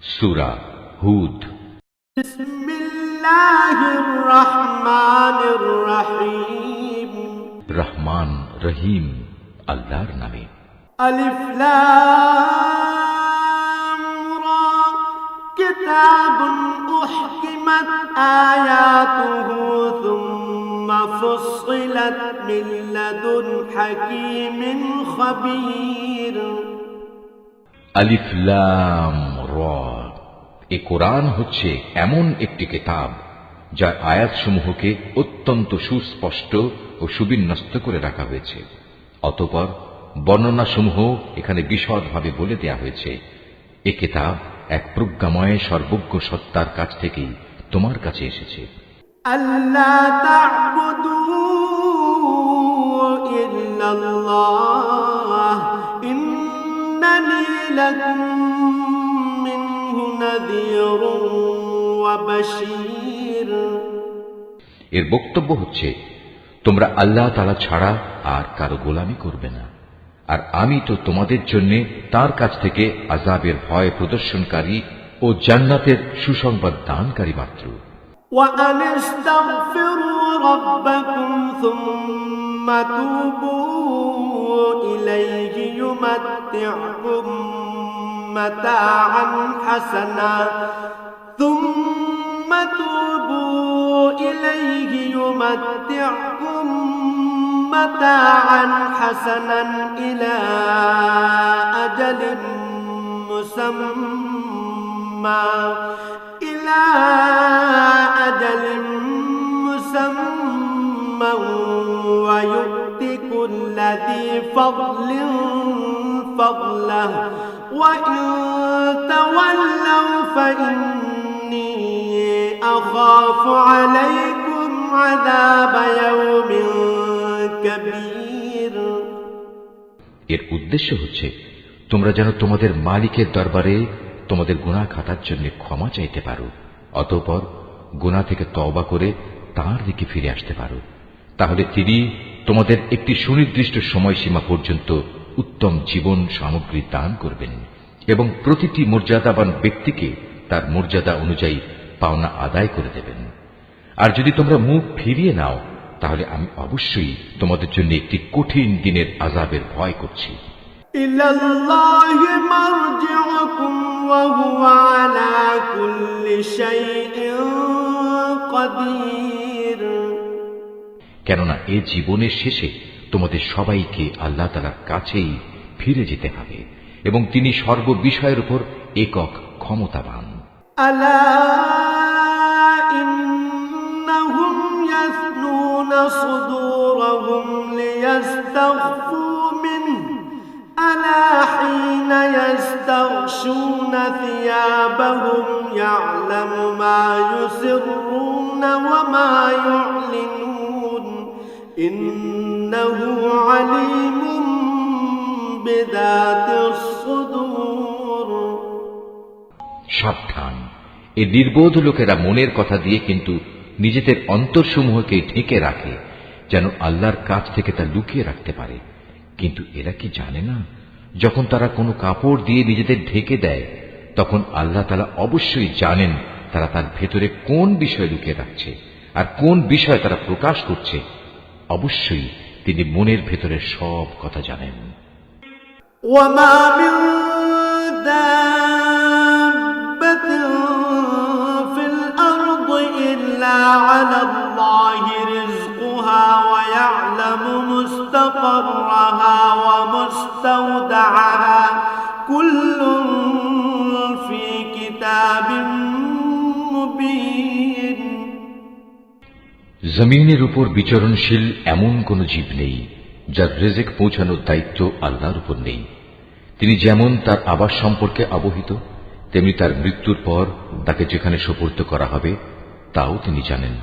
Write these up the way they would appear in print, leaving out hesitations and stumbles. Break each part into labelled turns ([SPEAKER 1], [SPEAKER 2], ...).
[SPEAKER 1] সূরা হুদ।
[SPEAKER 2] বিসমিল্লাহির রহমানির রহিম।
[SPEAKER 1] রহমান রহিম আল্লাহর নামে।
[SPEAKER 2] আলিফ লাম রা কিতাবুন উহকিমাত আয়াতুহু সুম্মা ফুসসিলাত মিন লাদুন হাকীমিন খাবীর।
[SPEAKER 1] আলিফ লাম রা, এ কোরআন হচ্ছে এমন একটি কিতাব যার আয়াতসমূহকে অত্যন্ত সুস্পষ্ট ও সুবিন্যস্ত করে রাখা হয়েছে। অতঃপর বর্ণনাসমূহ এখানে বিশদভাবে বলে দেয়া হয়েছে। এ কিতাব এক প্রজ্ঞাময় সর্বজ্ঞ সত্তার কাছ থেকেই তোমার কাছে এসেছে।
[SPEAKER 2] আল্লা তা'বুদু ইল্লাল্লাহ ইন্নানি লাকুম মিনহু নাযীরুন ওয়া বাশীর।
[SPEAKER 1] এর বক্তব্য হচ্ছে, তোমরা আল্লাহ তাআলা ছাড়া আর কারো গোলামি করবে না, আর আমি তো তোমাদের জন্য তার কাছ থেকে আযাবের ভয় প্রদর্শনকারী ও জান্নাতের সুসংবাদ দানকারী মাত্র।
[SPEAKER 2] وأن استغفروا ربكم ثم توبوا إليه يمتعكم متاعا حسنا ثم توبوا إليه يمتعكم متاعا حسنا إلى أجل مسمى ويؤت كل ذي فضل فضله وإن تولوا فإني أخاف عليكم عذاب يوم كبير।
[SPEAKER 1] এর উদ্দেশ্য হচ্ছে, তোমরা যেন তোমাদের মালিকের দরবারে তোমাদের গুনাহ খাতার জন্য ক্ষমা চাইতে পারো, অতঃপর গুনাহ থেকে তওবা করে তাঁর দিকে ফিরে আসতে পারো। তাহলে তিনি তোমাদের একটি সুনির্দিষ্ট সময়সীমা পর্যন্ত উত্তম জীবন সামগ্রী দান করবেন এবং প্রতিটি মর্যাদাবান ব্যক্তিকে তার মর্যাদা অনুযায়ী পাওনা আদায় করে দেবেন। আর যদি তোমরা মুখ ফিরিয়ে নাও, তাহলে আমি অবশ্যই তোমাদের জন্য একটি কঠিন দিনের আযাবের ভয় করছি।
[SPEAKER 2] ইলাল্লাহি মারজিউকুম ওয়া হুয়া আলা কুল্লি শাইইন কাদির।
[SPEAKER 1] কেননা এ জীবনের শেষে তোমাদের সবাইকে আল্লাহ তাআলার কাছেই ফিরে যেতে হবে এবং তিনি সর্ববিষয়ের উপর একক ক্ষমতাবান।
[SPEAKER 2] আলা ইন্নাহুম ইয়াসনুনা সুদুরহুম লিয়াস্তাগফু মিনহু আলা হিনা ইয়াস্তাগশুনা থিয়াবাহুম ইয়ালামু মা ইউসিররুনা ওয়া মা ইউ'লিনুন ইন্নাহু আলীমুম বিযাতিস সুদূর।
[SPEAKER 1] সাবধান, এ নির্বোধ লোকেরা মনের কথা দিয়ে কিন্তু নিজেদের অন্তরসমূহকে ঢেকে রাখে, যেন আল্লাহর কাছ থেকে তা লুকিয়ে রাখতে পারে। কিন্তু এরা কি জানে না, যখন তারা কোনো কাপড় দিয়ে নিজেদের ঢেকে দেয়, তখন আল্লাহ তাআলা অবশ্যই জানেন তারা তার ভেতরে কোন বিষয় লুকিয়ে রাখছে আর কোন বিষয় তারা প্রকাশ করছে। অবশ্যই তিনি মনের ভেতরে সব কথা জানেন।
[SPEAKER 2] ওয়ামা মিন দাব্বাতিন ফিল আরদি ইল্লা আলাল্লাহি রিজকুহা ওয়া ইয়ালামু মুস্তাকাররাহা ওয়া মুস্তাওদাআহা কুল্লুন ফি কিতাবিন মুবিন।
[SPEAKER 1] জমিনের উপর বিচরণশীল এমন কোন জীব নেই যার রিজিক পৌঁছানোর দায়িত্ব আল্লাহর উপর নেই। তিনি যেমন তার আবাস সম্পর্কে অবহিত, তেমনি তার মৃত্যুর পর তাকে যেখানে সুপর্দ করা হবে তাও তিনি জানেন।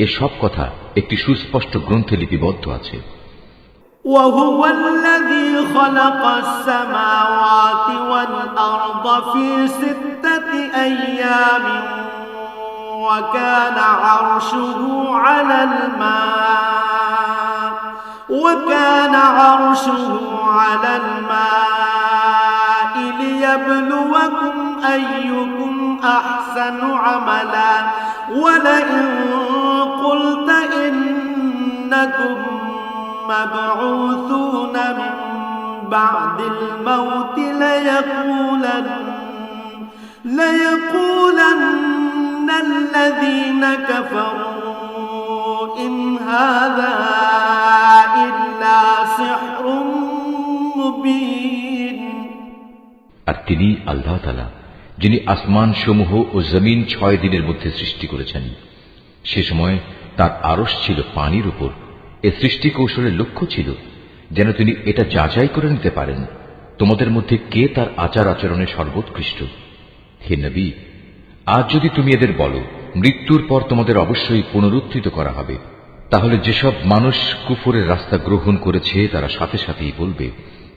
[SPEAKER 1] এসব কথা একটি সুস্পষ্ট গ্রন্থে লিপিবদ্ধ আছে।
[SPEAKER 2] وهو الذي خلق السماوات والأرض في 6 أيام وكان عرشه على الماء ليبلوكم أيكم أحسن عملا ولئن قلت إنكم مبعوثون من بعد الموت ليقولن الذين كفروا إن هذا إلا سحر মুবিন।
[SPEAKER 1] আর তিনি আল্লাহ তাআলা যিনি আসমান সমূহ ও জমিন 6 দিনের মধ্যে সৃষ্টি করেছেন। সে সময় তার আরশ ছিল পানির উপর। এ সৃষ্টি কৌশলের লক্ষ্য ছিল যেন তিনি এটা যাচাই করে নিতে পারেন তোমাদের মধ্যে কে তার আচার আচরণে সর্বোৎকৃষ্ট। হে নবী, আজ যদি তুমি এদের বলো মৃত্যুর পর তোমাদের অবশ্যই পুনরুত্থিত করা হবে, তাহলে যেসব মানুষ কুফরের রাস্তা গ্রহণ করেছে তারা সাথে সাথেই বলবে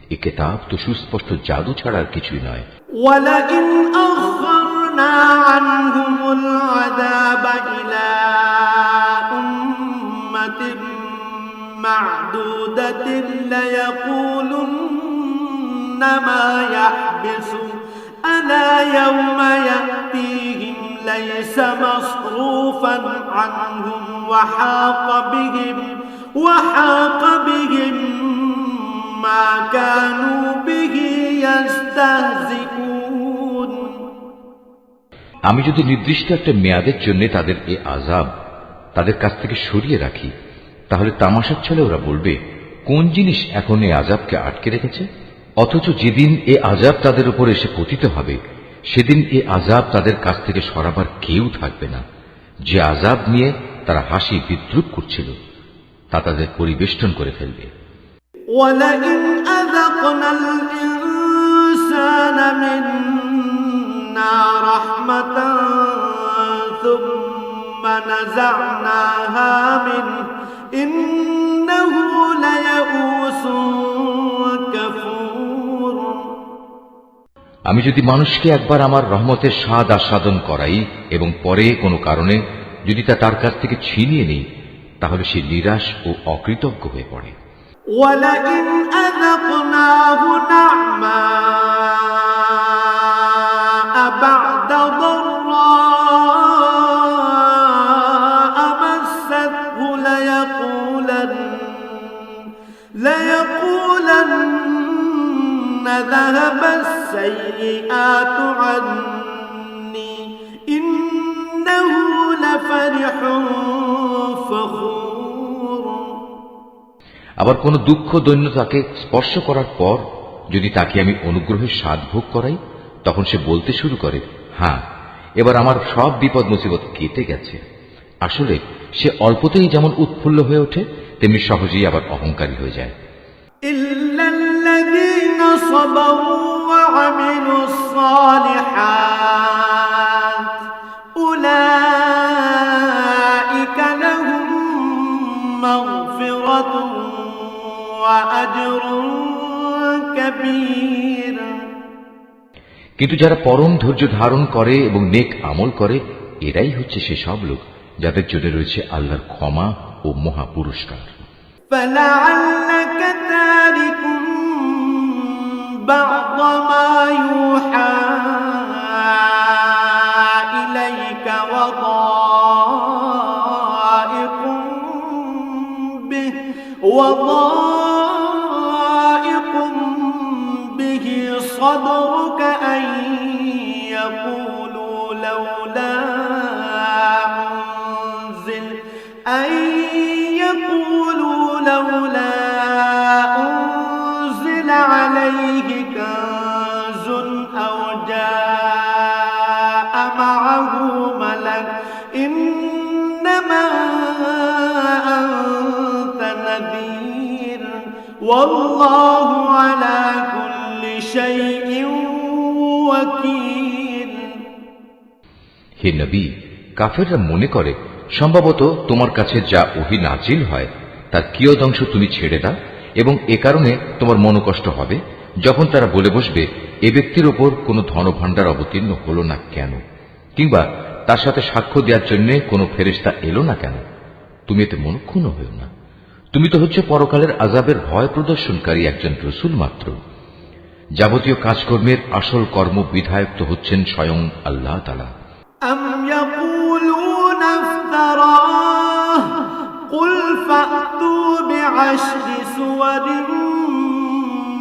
[SPEAKER 1] এ কিতাব তো সুস্পষ্ট জাদু ছাড়া আর কিছুই নয়।
[SPEAKER 2] ওয়ালাইন আখরনা আনহুমুল আযাব ইলা উম্মাতিন মা'দুদাতিন লায়াকুলুন্না মা ইয়াহবিসু আলা ইয়াওমা ইয়াতিহিম লাইসা মাসরুফান আনহুম ওয়া হাqa বিহিম মা কানু বিহি ইস্তাহজিউন।
[SPEAKER 1] আমি যদি নির্দিষ্ট একটা মেয়াদের জন্য তাদের এ আযাব তাদের কাছ থেকে সরিয়ে রাখি, তাহলে তামাশার ছলে ওরা বলবে কোন জিনিস এখন এই আযাবকে আটকে রেখেছে। অথচ যেদিন এ আযাব তাদের উপর এসে পতিত হবে সেদিন এ আযাব তাদের কাছ থেকে সরাবার কেউ থাকবে না। যে আযাব নিয়ে তারা হাসি বিদ্রুপ করছিল তা তাদের পরিবেষ্টন করে ফেলবে।
[SPEAKER 2] وَلَئِنْ أَذَقْنَا الْإِنسَانَ مِنَّا رَحْمَةً ثُمَّ نَزَعْنَاهَا مِنْهُ إِنَّهُ لَيَئُوسٌ كَفُورٌ।
[SPEAKER 1] আমি যদি মানুষকে একবার আমার রহমতের স্বাদ আস্বাদন করাই এবং পরে কোনো কারণে যদি তা তার কাছ থেকে ছিনিয়ে নিই, তাহলে সে নিরাশ ও অকৃতজ্ঞ হয়ে পড়ে।
[SPEAKER 2] وَلَئِنْ أَذَقْنَاهُ نَعْمَاءَ بَعْدَ ضَرَّاءَ مَسَّتْهُ لَيَقُولَنَّ ذَهَبَ السَّيِّئَاتُ عَنِّي إِنَّهُ لَفَرِحٌ فَخُورٌ।
[SPEAKER 1] আবার কোন দুঃখ দৈন্য তাকে স্পর্শ করার পর যদি তাকে আমি অনুগ্রহের স্বাদ ভোগ করাই, তখন সে বলতে শুরু করে, হ্যাঁ, এবার আমার সব বিপদ মুসিবত কেটে গেছে। আসলে সে অল্পতেই যেমন উৎফুল্ল হয়ে ওঠে তেমনি সহজেই আবার অহংকারী হয়ে যায়।
[SPEAKER 2] ইল্লাল্লাযীনা সাবারু ওয়া আমিলুস সালিহাত উলাইকা লাহুম মাগফিরাতুন ওয়া আজরুন কাবীর।
[SPEAKER 1] কিন্তু যারা পরম ধৈর্য ধারণ করে এবং নেক আমল করে, এরাই হচ্ছে সে সব লোক যাদের জন্য রয়েছে আল্লাহর ক্ষমা ও মহা পুরস্কার।
[SPEAKER 2] فَلَعَلَّكَ تَارِكٌ بَعْضَ مَا يُوحَى إِلَيْكَ وَضَائِقٌ بِهِ صَدْرُكَ أَن يَقُولُوا لَوْلَا أنزل عليه كنز أو جاء معه ملك إنما أنت نذير والله على كل شيء وكيل।
[SPEAKER 1] হে নবী, কাফেররা মনে করে সম্ভবত তোমার কাছে যা ওহী নাজিল হয় তার কিয়দংশ তুমি ছেড়ে দাও এবং এ কারণে তোমার মনোকষ্ট হবে যখন তারা বলে বসবে এ ব্যক্তির ওপর কোনো ধনভাণ্ডার অবতীর্ণ হলো না কেন, কিংবা তার সাথে সাক্ষ্য দেওয়ার জন্য কোনো ফেরেশতা এলো না কেন। তুমি এতে মনক্ষুণ্ণ হও না। তুমি তো হচ্ছে পরকালের আযাবের ভয় প্রদর্শনকারী একজন রসূল মাত্র। যাবতীয় কাজকর্মের আসল কর্মবিধায়ক তো হচ্ছেন স্বয়ং আল্লাহ তাআলা।
[SPEAKER 2] أم يقولون افتراه قل فأتوا بعشر سور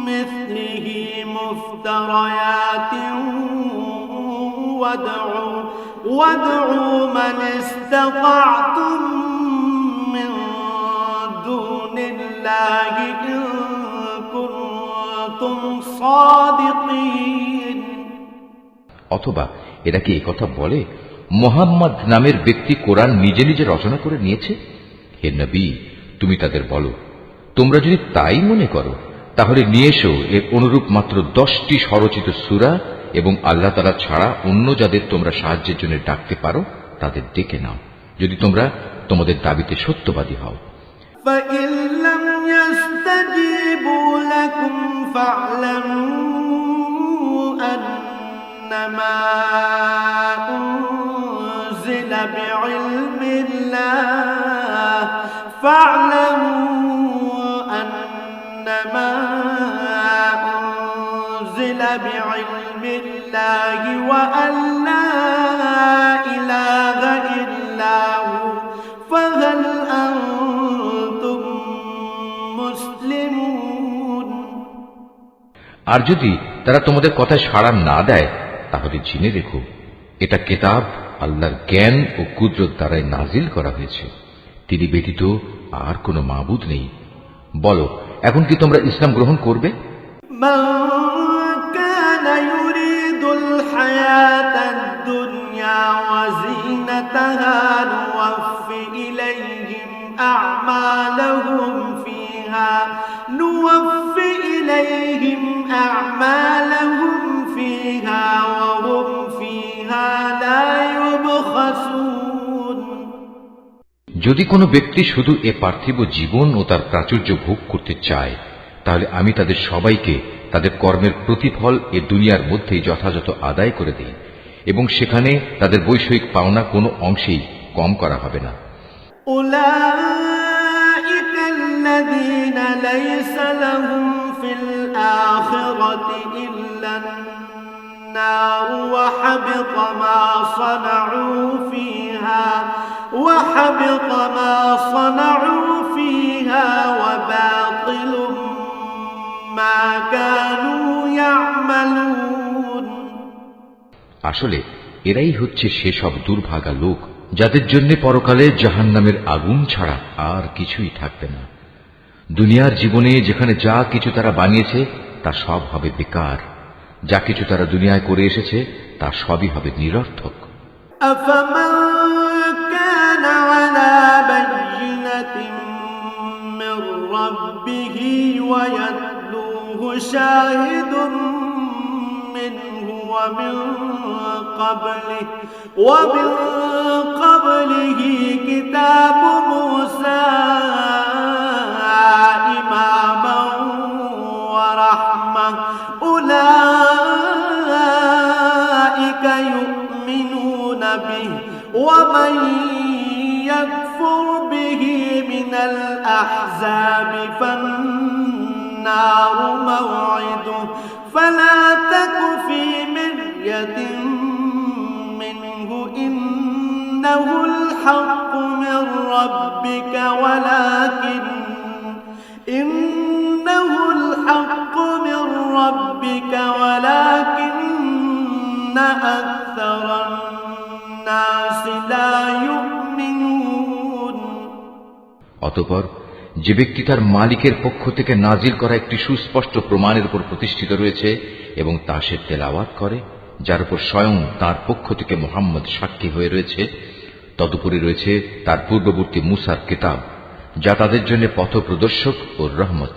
[SPEAKER 2] مثله مفتريات وادعوا من استطعتم من دون الله إن كنتم صادقين।
[SPEAKER 1] অথবা এরা কি একথা বলে, মুহাম্মদ নামের ব্যক্তি কোরআন নিজে নিজে রচনা করে নিয়েছে? হে নবী, তুমি তাদের বলো, তোমরা যদি তাই মনে করো তাহলে নিয়ে এসো এর অনুরূপ মাত্র 10টি স্বরচিত সূরা, এবং আল্লাহ তাআলা ছাড়া অন্য যাদের তোমরা সাহায্যের জন্য ডাকতে পারো তাদের ডেকে নাও, যদি তোমরা তোমাদের দাবিতে সত্যবাদী হও।
[SPEAKER 2] فإن لم يستجيبوا لكم فاعلموا أنما أنزل بعلم الله وأن لا إله إلا هو فهل أنتم مسلمون।
[SPEAKER 1] আর যদি তারা তোমাদের কথায় সাড়া না দেয় তাহলে জেনে রেখো এটা কিতাব আল্লাহর জ্ঞান ও কুদরত দ্বারাই নাজিল করা হয়েছে, তিনি ব্যতীত আর কোনো মাবুদ নেই। বলো, এখন কি তোমরা ইসলাম গ্রহণ করবে?
[SPEAKER 2] من كان يريد الحياة الدنيا وزينتها نوفي إليهم أعمالهم فيها وهم فيها لا يبخسون।
[SPEAKER 1] যদি কোনো ব্যক্তি শুধু এ পার্থিব জীবন ও তার প্রাচুর্য ভোগ করতে চায়, তাহলে আমি তাদের সবাইকে তাদের কর্মের প্রতিফল এ দুনিয়ার মধ্যেই যথাযথ আদায় করে দিই, এবং সেখানে তাদের বৈষয়িক পাওনা কোনো অংশেই কম করা হবে না।
[SPEAKER 2] أولئك الذين ليس لهم في الآخرة إلا النار وحبط ما صنعوا فيها وباطل ما كانوا يعملون।
[SPEAKER 1] আসলে এরাই হচ্ছে সেসব দুর্ভাগা লোক যাদের জন্য পরকালে জাহান্নামের আগুন ছাড়া আর কিছুই থাকবে না। দুনিয়ার জীবনে যেখানে যা কিছু তারা বানিয়েছে তা সব হবে বেকার, যা কিছু তারা দুনিয়ায় করে এসেছে তা সবই হবে নিরর্থক।
[SPEAKER 2] أفمن كان على بينة من ربه ويتلوه شاهد منه ومن قبله كتاب موسى إماما ورحمة أولئك يؤمنون به ومن يكفر به من الأحزاب فالنار موعده فلا تك في مرية منه إنه الحق من ربك ولكن أكثر الناس لا يؤمنون।
[SPEAKER 1] অতঃপর যে ব্যক্তি তার মালিকের পক্ষ থেকে নাজিল করা একটি সুস্পষ্ট প্রমাণের উপর প্রতিষ্ঠিত রয়েছে এবং তা সে তেলাওয়াত করে, যার উপর স্বয়ং তার পক্ষ থেকে মুহাম্মদ সাক্ষী হয়ে রয়েছে, তদুপরি রয়েছে তার পূর্ববর্তী মুসার কিতাব, যা তাদের জন্য পথপ্রদর্শক ও রহমত,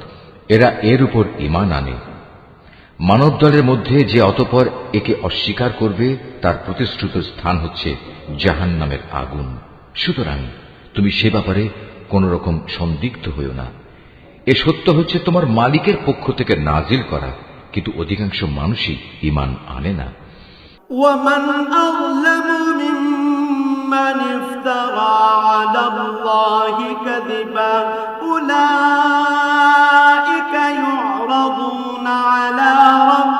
[SPEAKER 1] এরা এর উপর ঈমান আনে। মানব দলের মধ্যে যে অতঃপর একে অস্বীকার করবে তার প্রতিশ্রুত স্থান হচ্ছে জাহান্নামের আগুন। সুতরাং তুমি সে ব্যাপারে কোন রকম সন্দিগ্ধ হইও না। এ সত্য হচ্ছে তোমার মালিকের পক্ষ থেকে নাজিল করা, কিন্তু অধিকাংশ মানুষই ঈমান আনে না।
[SPEAKER 2] ومن أظلم ممن افترى على الله كذبا أولئك يعرضون على ربهم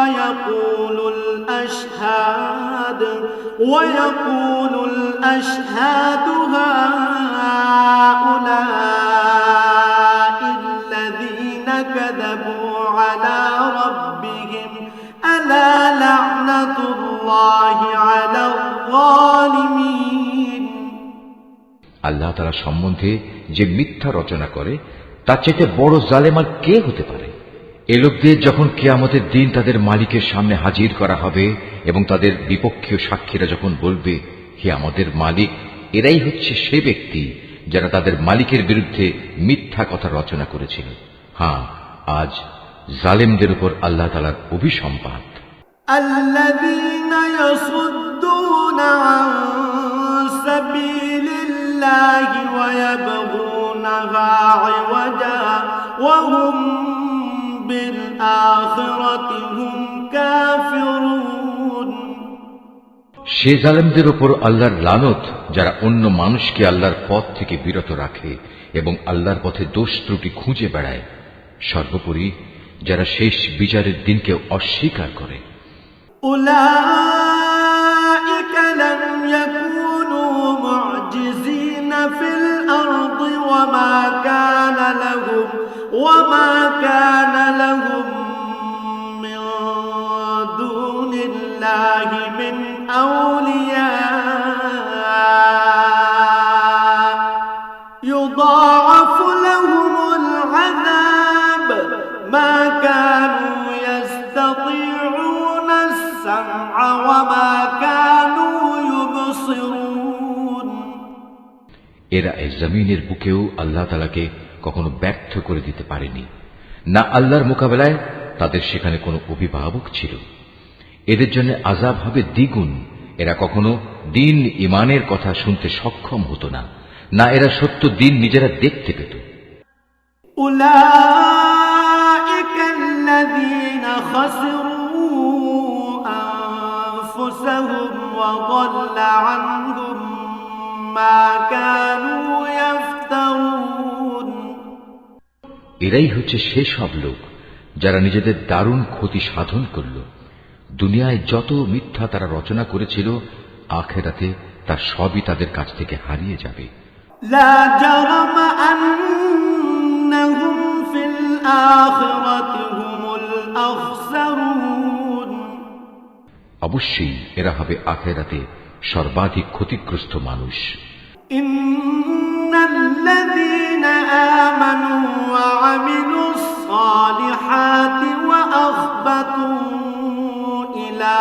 [SPEAKER 2] ويقول الأشهاد هؤلاء الذين كذبوا على ربهم ألا لعنة الله على الظالمين
[SPEAKER 1] আল্লাহ তাআলা সম্বন্ধে যে মিথ্যা রচনা করে তার চাইতে বড় জালেম আর কে হতে পারে? এ লোকদের যখন কিয়ামতের দিন তাদের মালিকের সামনে হাজির করা হবে এবং তাদের বিপক্ষীয় সাক্ষীরা যখন বলবে, হে আমাদের মালিক, এরাই হচ্ছে সে ব্যক্তি যারা তাদের মালিকের বিরুদ্ধে মিথ্যা কথা রচনা করেছিল। হ্যাঁ, আজ জালেমদের উপর আল্লাহ তাআলার অভিসম্পাত।
[SPEAKER 2] الذين يصدون عن سبيل الله ويبغونها عوجا وهم بالآخرة هم كافرون
[SPEAKER 1] সে জালেমদের উপর আল্লাহর লানত যারা অন্য মানুষকে আল্লাহর পথ থেকে বিরত রাখে এবং আল্লাহর পথে দোষ ত্রুটি খুঁজে বেড়ায়, সর্বোপরি যারা শেষ বিচারের দিনকে অস্বীকার করে।
[SPEAKER 2] أولئك لم يكونوا معجزين في الأرض وما كان لهم من دون الله من أولياء يضاعف لهم العذاب ما كانوا يستطيعون السمع وما كانوا يبصرون
[SPEAKER 1] এরা এই জমিনের বুকেও আল্লাহ তাআলাকে কখনো ব্যর্থ করে দিতে পারেনি, না আল্লাহর মোকাবেলায় তাদের সেখানে কোনো অভিভাবক ছিল। এদের জন্য আযাব হবে দ্বিগুণ। এরা কখনো দিন ইমানের কথা শুনতে সক্ষম হতো না, না এরা সত্য দিন নিজেরা দেখতে পেত।
[SPEAKER 2] أولئك الذين خسروا أنفسهم وضل عنهم ما كانوا يفترون
[SPEAKER 1] এরাই হচ্ছে সেসব লোক যারা নিজেদের দারুণ ক্ষতি সাধন করল। দুনিয়ায় যত মিথ্যা তারা রচনা করেছিল, আখিরাতে তার সবই তাদের কাছ থেকে হারিয়ে যাবে।
[SPEAKER 2] لا جرم أنهم في الآخرة هم الأخسرون
[SPEAKER 1] অবশ্যই এরা হবে আখিরাতে সর্বাধিক ক্ষতিগ্রস্ত মানুষ।
[SPEAKER 2] إن الذين آمنوا وعملوا الصالحات وأخبتوا إلى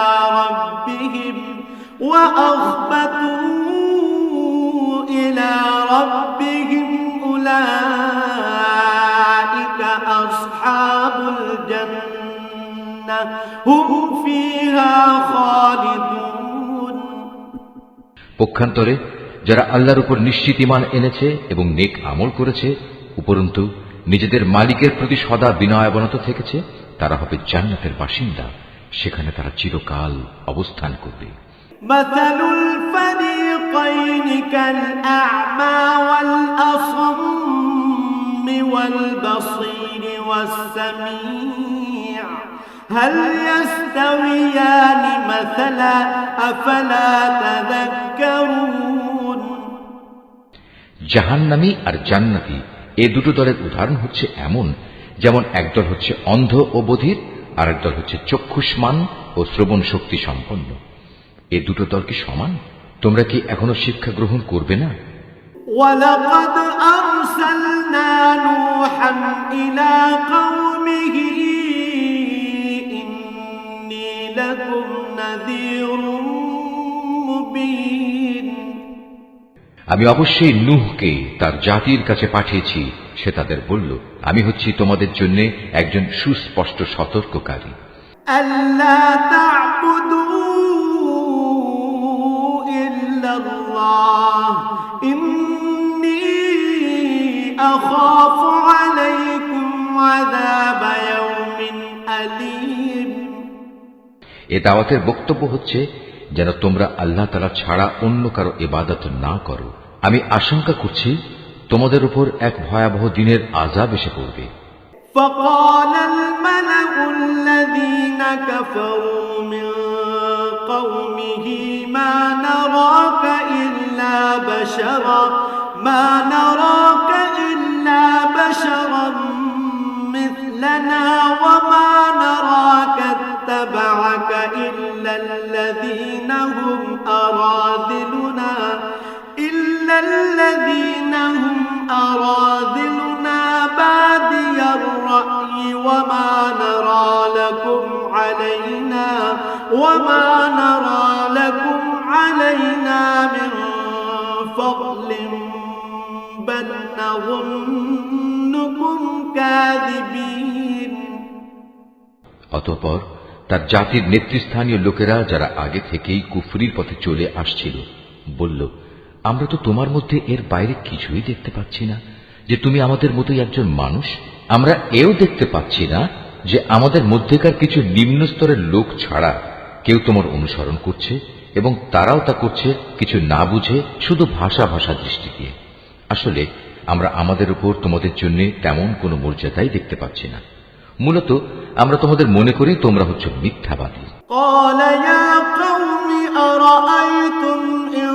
[SPEAKER 2] ربهم أولئك أصحاب الجنة هم فيها خالدون
[SPEAKER 1] পক্ষান্তরে যারা আল্লাহর উপর নিশ্চিত ঈমান এনেছে এবং নেক আমল করেছে, উপরন্তু নিজেদের মালিকের প্রতি সদা বিনয়াবনত থেকেছে, তারা হবে জান্নাতের বাসিন্দা, সেখানে তারা চিরকাল অবস্থান করবে।
[SPEAKER 2] مثل الفريقين كالأعمى والأصم والبصير والسميع هل يستويان مثلا أفلا تذكرون
[SPEAKER 1] জাহান্নামী আর জান্নাতি এ দুটো দলের উদাহরণ হচ্ছে এমন, যেমন একদল হচ্ছে অন্ধ ও বধির, আর একদল হচ্ছে চক্ষুষ্মান ও শ্রবণ শক্তি সম্পন্ন। এ দুটো দল কি সমান? তোমরা কি এখনো শিক্ষা গ্রহণ করবে না?
[SPEAKER 2] وَلَقَدْ أَرْسَلْنَا نُوحًا إِلَى قَوْمِهِ إِنِّي لَكُمْ نَذِيرٌ مُبِينٌ
[SPEAKER 1] আমি অবশ্যই নূহকে তার জাতির কাছে পাঠিয়েছি। সে তাদের বলল, আমি হচ্ছি তোমাদের জন্য একজন সুস্পষ্ট সতর্ককারী।
[SPEAKER 2] أَلَّا تَعْبُدُوا إِلَّا اللَّهَ إِنِّي أَخَافُ عَلَيْكُمْ عَذَابَ يَوْمٍ أَلِيمٍ
[SPEAKER 1] এ দাওয়াতের বক্তব্য হচ্ছে যেন তোমরা আল্লাহ তাআলা ছাড়া অন্য কারো ইবাদত না করো। আমি আশঙ্কা করছি তোমাদের উপর এক ভয়াবহ দিনের আযাব এসে পড়বে।
[SPEAKER 2] فقال الملأ الذين كفروا من قومه ما نراك إلا بشرا مثلنا وما نراك اتبعك إلا الذين هم أراذلنا بادي الرأي وما نرى لكم علينا من فضل بل نظنكم كاذبين।
[SPEAKER 1] অতঃপর তার জাতির নেতৃস্থানীয় লোকেরা যারা আগে থেকেই কুফরির পথে চলে আসছিল বলল, আমরা তো তোমার মধ্যে এর বাইরে কিছুই দেখতে পাচ্ছি না যে তুমি আমাদের মতোই একজন মানুষ। আমরা এও দেখতে পাচ্ছি না যে আমাদের মধ্যেকার কিছু নিম্ন স্তরের লোক ছাড়া কেউ তোমার অনুসরণ করছে, এবং তারাও তা করছে কিছু না বুঝে, শুধু ভাষা দৃষ্টি দিয়ে। আসলে আমরা আমাদের উপর তোমাদের জন্য তেমন কোনো মর্যাদাই দেখতে পাচ্ছি না। মূলত আমরা তোমাদের মনে করি তোমরা হচ্ছে মিথ্যাবাদী।
[SPEAKER 2] قال يا قوم أرأيتم إن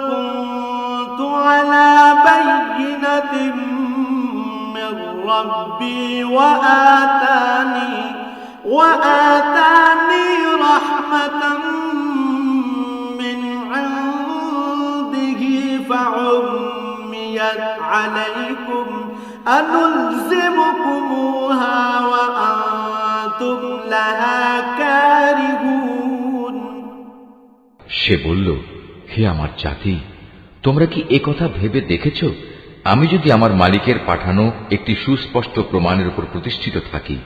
[SPEAKER 2] كنت على بينة من ربي وآتاني رحمة من عنده فعميت عليكم أنلزمكموها وأنتم لها كارهون।
[SPEAKER 1] সে বলল, হে আমার জাতি, তোমরা কি একথা ভেবে দেখেছ, আমি যদি আমার মালিকের পাঠানো একটি সুস্পষ্ট প্রমাণের উপর প্রতিষ্ঠিত থাকি,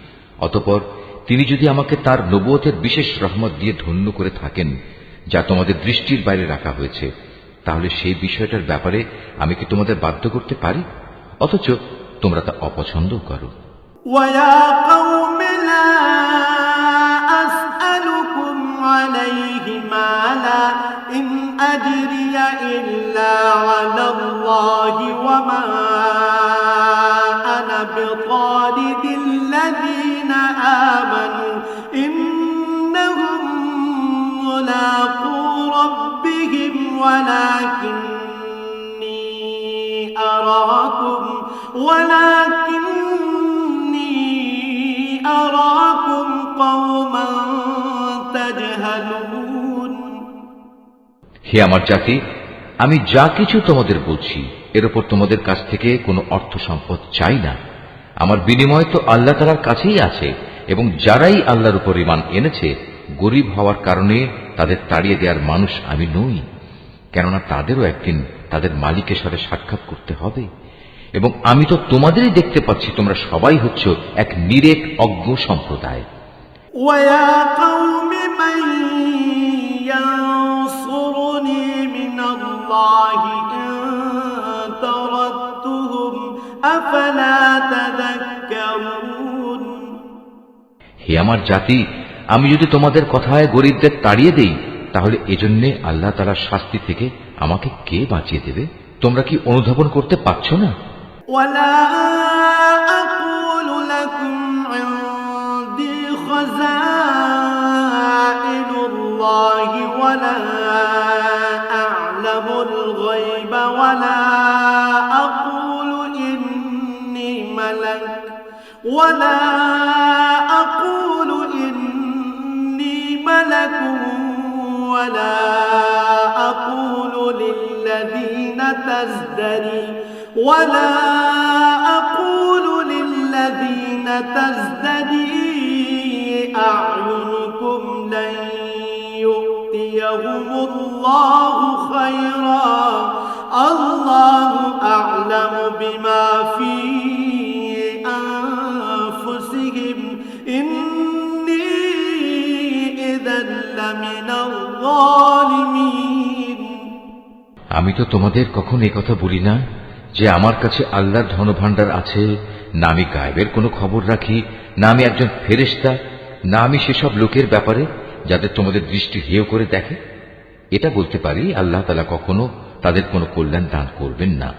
[SPEAKER 1] অতঃপর তিনি যদি আমাকে তার নবুয়তের বিশেষ রহমত দিয়ে ধন্য করে থাকেন, যা তোমাদের দৃষ্টির বাইরে রাখা হয়েছে, তাহলে সেই বিষয়টার ব্যাপারে আমি কি তোমাদের বাধ্য করতে পারি? অথচ তোমরা তা অপছন্দ করো।
[SPEAKER 2] وَيَا قَوْمِ لَا أَسْأَلُكُمْ عَلَيْهِ مَالًا إِنْ أَجْرِيَ إِلَّا عَلَى اللَّهِ وَمَا أَنَا بِطَارِدِ الَّذِينَ آمَنُوا إِنَّهُمْ مُلَاقُو رَبِّهِمْ ولكني أراكم قوما تجهلون।
[SPEAKER 1] হে আমার জাতি, আমি যা কিছু তোমাদের বলছি এর উপর তোমাদের কাছ থেকে কোনো অর্থ সম্পদ চাই না। আমার বিনিময় তো আল্লাহ তাআলার কাছেই আছে, এবং যারাই আল্লাহর উপর ঈমান এনেছে গরীব হওয়ার কারণে তাদের তাড়িয়ে দেওয়ার মানুষ আমি নই, কেননা তাদেরও একদিন তাদের মালিকের সাথে সাক্ষাৎ করতে হবে। এবং আমি তো তোমাদেরই দেখতে পাচ্ছি তোমরা সবাই হচ্ছ এক নিরেক অজ্ঞ সম্প্রদায়।
[SPEAKER 2] وَيَا قَوْمِ مَن يَنصُرُنِي مِنَ اللَّهِ إِن طَرَدتُّهُمْ أَفَلَا تَذَكَّرُونَ।
[SPEAKER 1] হে আমার জাতি, আমি যদি তোমাদের কথায় গরীবদের তাড়িয়ে দেই, তাহলে এজন্যে আল্লাহ তাআলার শাস্তি থেকে আমাকে কে বাঁচিয়ে দেবে? তোমরা কি অনুধাবন করতে পারছো না?
[SPEAKER 2] وَلَا أَقُولُ لَكُمْ عِندِي خَزَائِنُ اللَّهِ وَلَا أَعْلَمُ الْغَيْبَ وَلَا أَقُولُ إِنِّي مَلَكٌ وَلَا أَقُولُ لِلَّذِينَ تَزْدَرِي أَعْيُنُكُمْ لَن يُؤْتِيَهُمُ اللَّهُ خَيْرًا اللَّهُ أَعْلَمُ بِمَا فِي أَنفُسِهِمْ إِنِّي إِذًا لَّمِنَ الظَّالِمِينَ।
[SPEAKER 1] আমি তো তোমাদের কখন এই কথা বলি না যে আমার কাছে আল্লাহর ধনভাণ্ডার আছে, না আমি গায়েবের কোনো খবর রাখি, না আমি একজন ফেরেশতা, না আমি সেসব লোকের ব্যাপারে যাদের তোমাদের দৃষ্টি হেয় করে দেখে। এটা বলতে পারি, আল্লাহ তাআলা কখনো তাদের কোনো কল্যাণ দান করবেন না।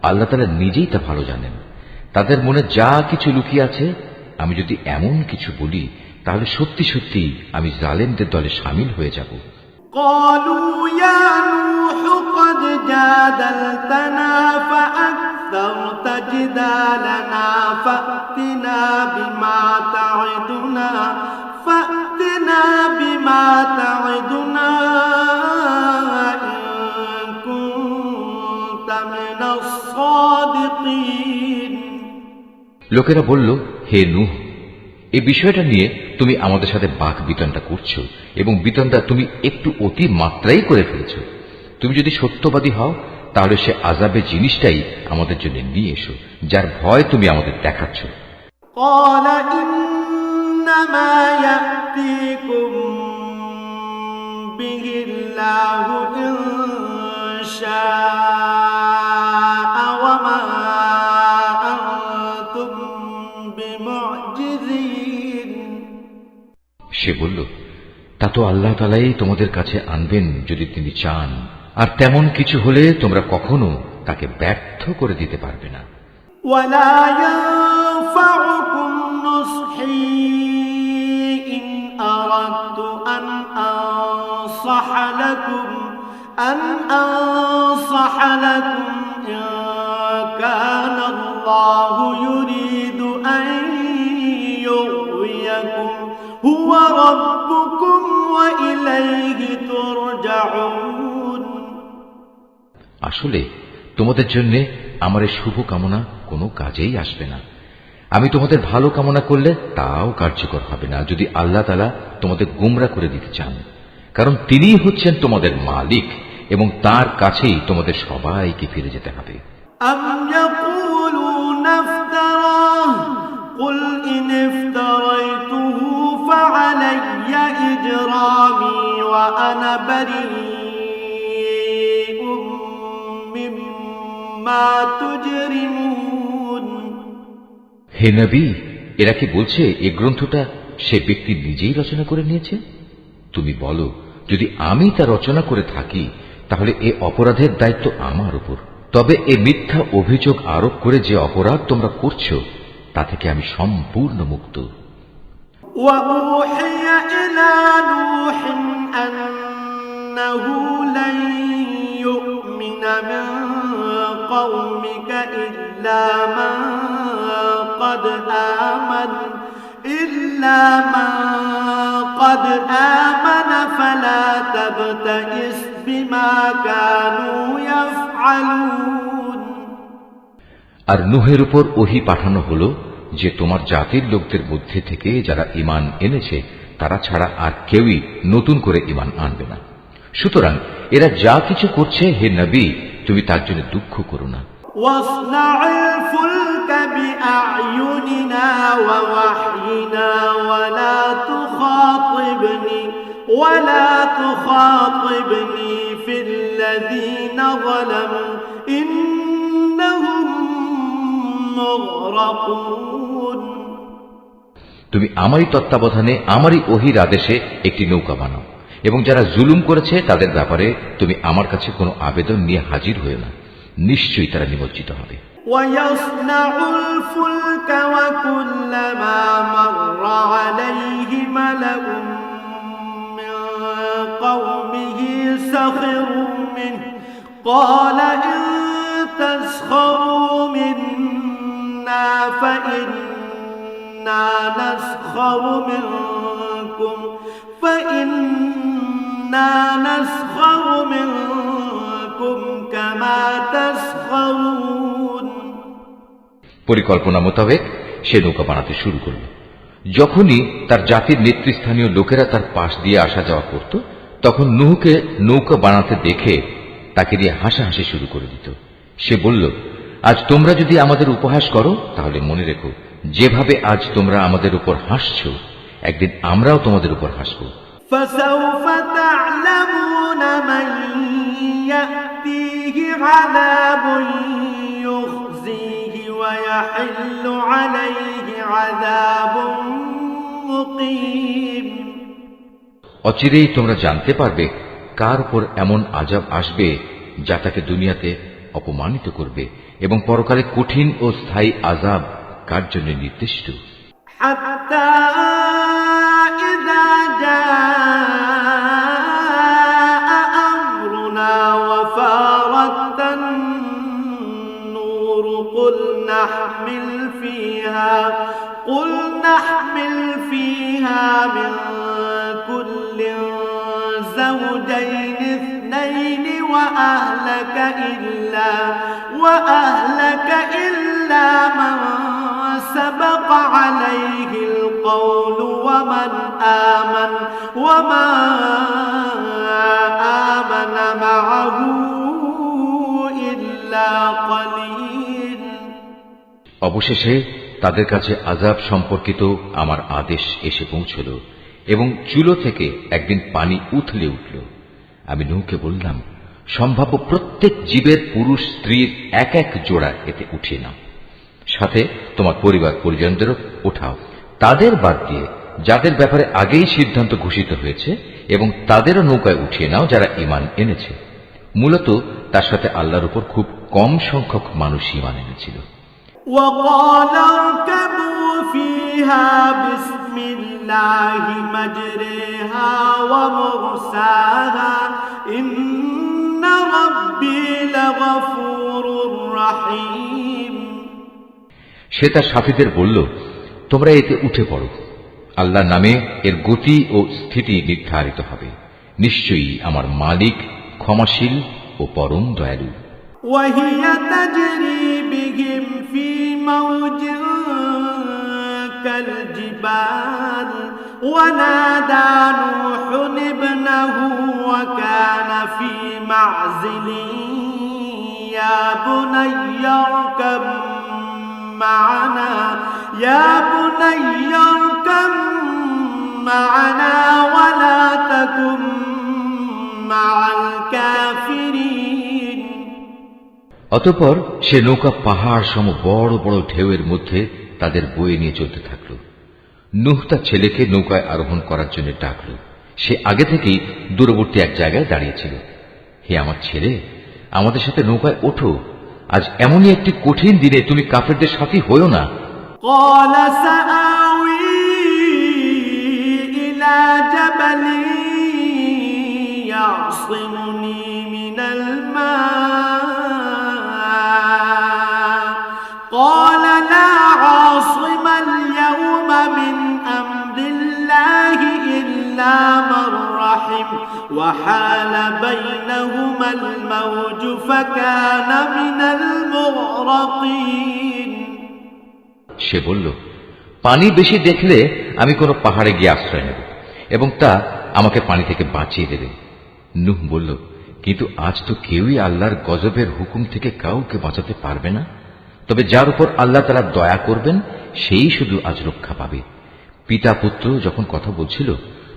[SPEAKER 1] আল্লাহ তাআলা নিজেই তা ভালো জানেন। তাদের মনে যা কিছু লুকিয়ে আছে, আমি যদি এমন কিছু বলি তাহলে সত্যি সত্যি আমি জালেমদের দলে শামিল হয়ে যাব।
[SPEAKER 2] قالوا يا نوح قد جادلتنا فأكثرت جدالنا فأتنا بما تعدنا إن كنت من الصادقين।
[SPEAKER 1] লোকেরা বলল, হে নূহ, এই বিষয়টা নিয়ে তুমি আমাদের সাথে বাক বিতণ্ডা করছো এবং বিতণ্ডা তুমি একটু অতি মাত্রাই করে ফেলেছ। তুমি যদি সত্যবাদী হও তাহলে সে আযাবের জিনিসটাই আমাদের জন্য নিয়ে এসো, যার ভয় তুমি আমাদের দেখাচ্ছ।
[SPEAKER 2] قال إنما يأتيكم به الله إن شاء وما أنتم بمعجزين।
[SPEAKER 1] সে বলল, তা তো আল্লাহ তাআলাই তোমাদের কাছে আনবেন যদি তিনি চান, আর তেমন কিছু হলে তোমরা কখনো তাকে ব্যর্থ করে দিতে পারবে না।
[SPEAKER 2] ولا ينفعكم نصحي إن أردت أن أنصح لكم إن كان الله يريد أن يغويكم هو ربكم وإليه ترجعون।
[SPEAKER 1] আসলে তোমাদের জন্য আমার এই শুভ কামনা কোনো কাজেই আসবে না। আমি তোমাদের ভালো কামনা করলে তাও কার্যকর হবে না যদি আল্লাহ তাআলা তোমাদের গোমরাহ করে দিতে চান, কারণ তিনিই হচ্ছেন তোমাদের মালিক এবং তার কাছেই তোমাদের সবাইকে ফিরে যেতে হবে।
[SPEAKER 2] أم يقولون افتراه قل إن افتريته فعلي إجرامي وأنا بريء مما تجرمون।
[SPEAKER 1] হে নবী, এরা কি বলছে এই গ্রন্থটা সে ব্যক্তি নিজেই রচনা করে নিয়েছে? তুমি বলো, যদি আমি তা রচনা করে থাকি তাহলে এ অপরাধের দায়িত্ব আমার উপর। তবে এ মিথ্যা অভিযোগ আরোপ করে যে অপরাধ তোমরা করছো তা থেকে আমি সম্পূর্ণ মুক্ত।
[SPEAKER 2] وأوحي إلى نوح أنه لن يؤمن من قومك إلا من قد آمن فلا تبتئس بما كانوا يفعلون।
[SPEAKER 1] আর নূহের উপর ওহী পাঠানো হলো যে তোমার জাতির লোকদের মধ্যে থেকে যারা ঈমান এনেছে তারা ছাড়া আর কেউই নতুন করে ঈমান আনবে না। সুতরাং এরা যা কিছু করছে, হে নবী, তুমি তার জন্য দুঃখ করো না।
[SPEAKER 2] واصنع الفلك بأعيننا ووحينا ولا تخاطبني في الذين ظلموا إنهم مغرقون।
[SPEAKER 1] তুমি আমারই তত্ত্বাবধানে আমারই ওহীর আদেশে একটি নৌকা বানাও এবং যারা জুলুম করেছে তাদের ব্যাপারে তুমি আমার কাছে কোনো আবেদন নিয়ে হাজির হয়ে না, নিশ্চয়ই তারা নিমজ্জিত হবে।
[SPEAKER 2] ويصنع الفلك وكلما مر عليه ملأ من قومه سخروا منه قال إن تسخروا منا فإنا نسخر منكم كما تسخرون।
[SPEAKER 1] পরিকল্পনা মোতাবেক সে নৌকা বানাতে শুরু করল। যখনই তার জাতির নেতৃস্থানীয় লোকেরা তার পাশ দিয়ে আসা যাওয়া করত, তখন নূহকে নৌকা বানাতে দেখে তাকে দিয়ে হাসাহাসি শুরু করে দিত। সে বলল, আজ তোমরা যদি আমাদের উপহাস করো তাহলে মনে রেখো, যেভাবে আজ তোমরা আমাদের উপর হাসছ, একদিন আমরাও তোমাদের উপর হাসব।
[SPEAKER 2] فسوف تعلمون من يأتيه عذاب يخزيه ويحل عليه عذاب مقيم।
[SPEAKER 1] অচিরেই তোমরা জানতে পারবে কার উপর এমন আযাব আসবে যা তাকে দুনিয়াতে অপমানিত করবে এবং পরকালে কঠিন ও স্থায়ী আযাব কার জন্য নির্দিষ্ট?
[SPEAKER 2] حتى إذا جاء أمرنا وفارت النور قل نحمل فيها من كل زوجين اثنين وأهلك إلا من سبق عليه القول وما آمن معه إلا قليل।
[SPEAKER 1] অবশেষে তাদের কাছে আযাব সম্পর্কিত আমার আদেশ এসে পৌঁছল এবং চুলো থেকে একদিন পানি উথলে উঠল। আমি নূহকে বললাম, সম্ভাব্য প্রত্যেক জীবের পুরুষ স্ত্রীর এক এক জোড়া এতে উঠিয়ে নাও, সাথে তোমার পরিবার পরিজনদেরও ওঠাও, তাদের বাদ দিয়ে যাদের ব্যাপারে আগেই সিদ্ধান্ত ঘোষিত হয়েছে, এবং তাদেরও নৌকায় উঠিয়ে নাও যারা ঈমান এনেছে। মূলত তার সাথে আল্লাহর উপর খুব কম সংখ্যক মানুষ ঈমান এনেছিল।
[SPEAKER 2] وقال اركبوا فيها بسم الله مجريها ومرساها إن ربي لغفور رحيم।
[SPEAKER 1] সে তার সাথীদের বলল, তোমরা এতে উঠে পড়ো, আল্লাহর নামে এর গতি ও স্থিতি নির্ধারিত হবে, নিশ্চয়ই আমার মালিক ক্ষমাশীল ও পরম দয়ালু।
[SPEAKER 2] وهي تجري بهم في موج كالجبال ونادى نوح ابنه وكان في معزل يا بني اركب معنا ولا تكن مع الكافرين।
[SPEAKER 1] অতঃপর সে নৌকা পাহাড় সম বড় বড় ঢেউয়ের মধ্যে তাদের বয়ে নিয়ে চলতে থাকল। নূহ তার ছেলেকে নৌকায় আরোহণ করার জন্য ডাকল। সে আগে থেকেই দূরবর্তী এক জায়গায় দাঁড়িয়েছিল। হে আমার ছেলে, আমাদের সাথে নৌকায় ওঠো, আজ এমনই একটি কঠিন দিনে তুমি কাফেরদের সাথী হইও না।
[SPEAKER 2] قال سآوي إلى جبل يعصمني من الماء قال لا عاصم اليوم من أمر الله إلا من رحم وحال بينهما الموج فكان من المغرقين।
[SPEAKER 1] সে বলল, পানি বেশি দেখলে আমি কোনো পাহাড়ে গিয়ে আশ্রয় নেব এবং তা আমাকে পানি থেকে বাঁচিয়ে দেবে। নূহ বলল, কিন্তু আজ তো কেউই আল্লাহর গজবের হুকুম থেকে কাউকে বাঁচাতে পারবে না, তবে যার উপর আল্লাহ তাআলা দয়া করবেন সেই শুধু আজ রক্ষা পাবে। পিতা পুত্র যখন কথা বলছিল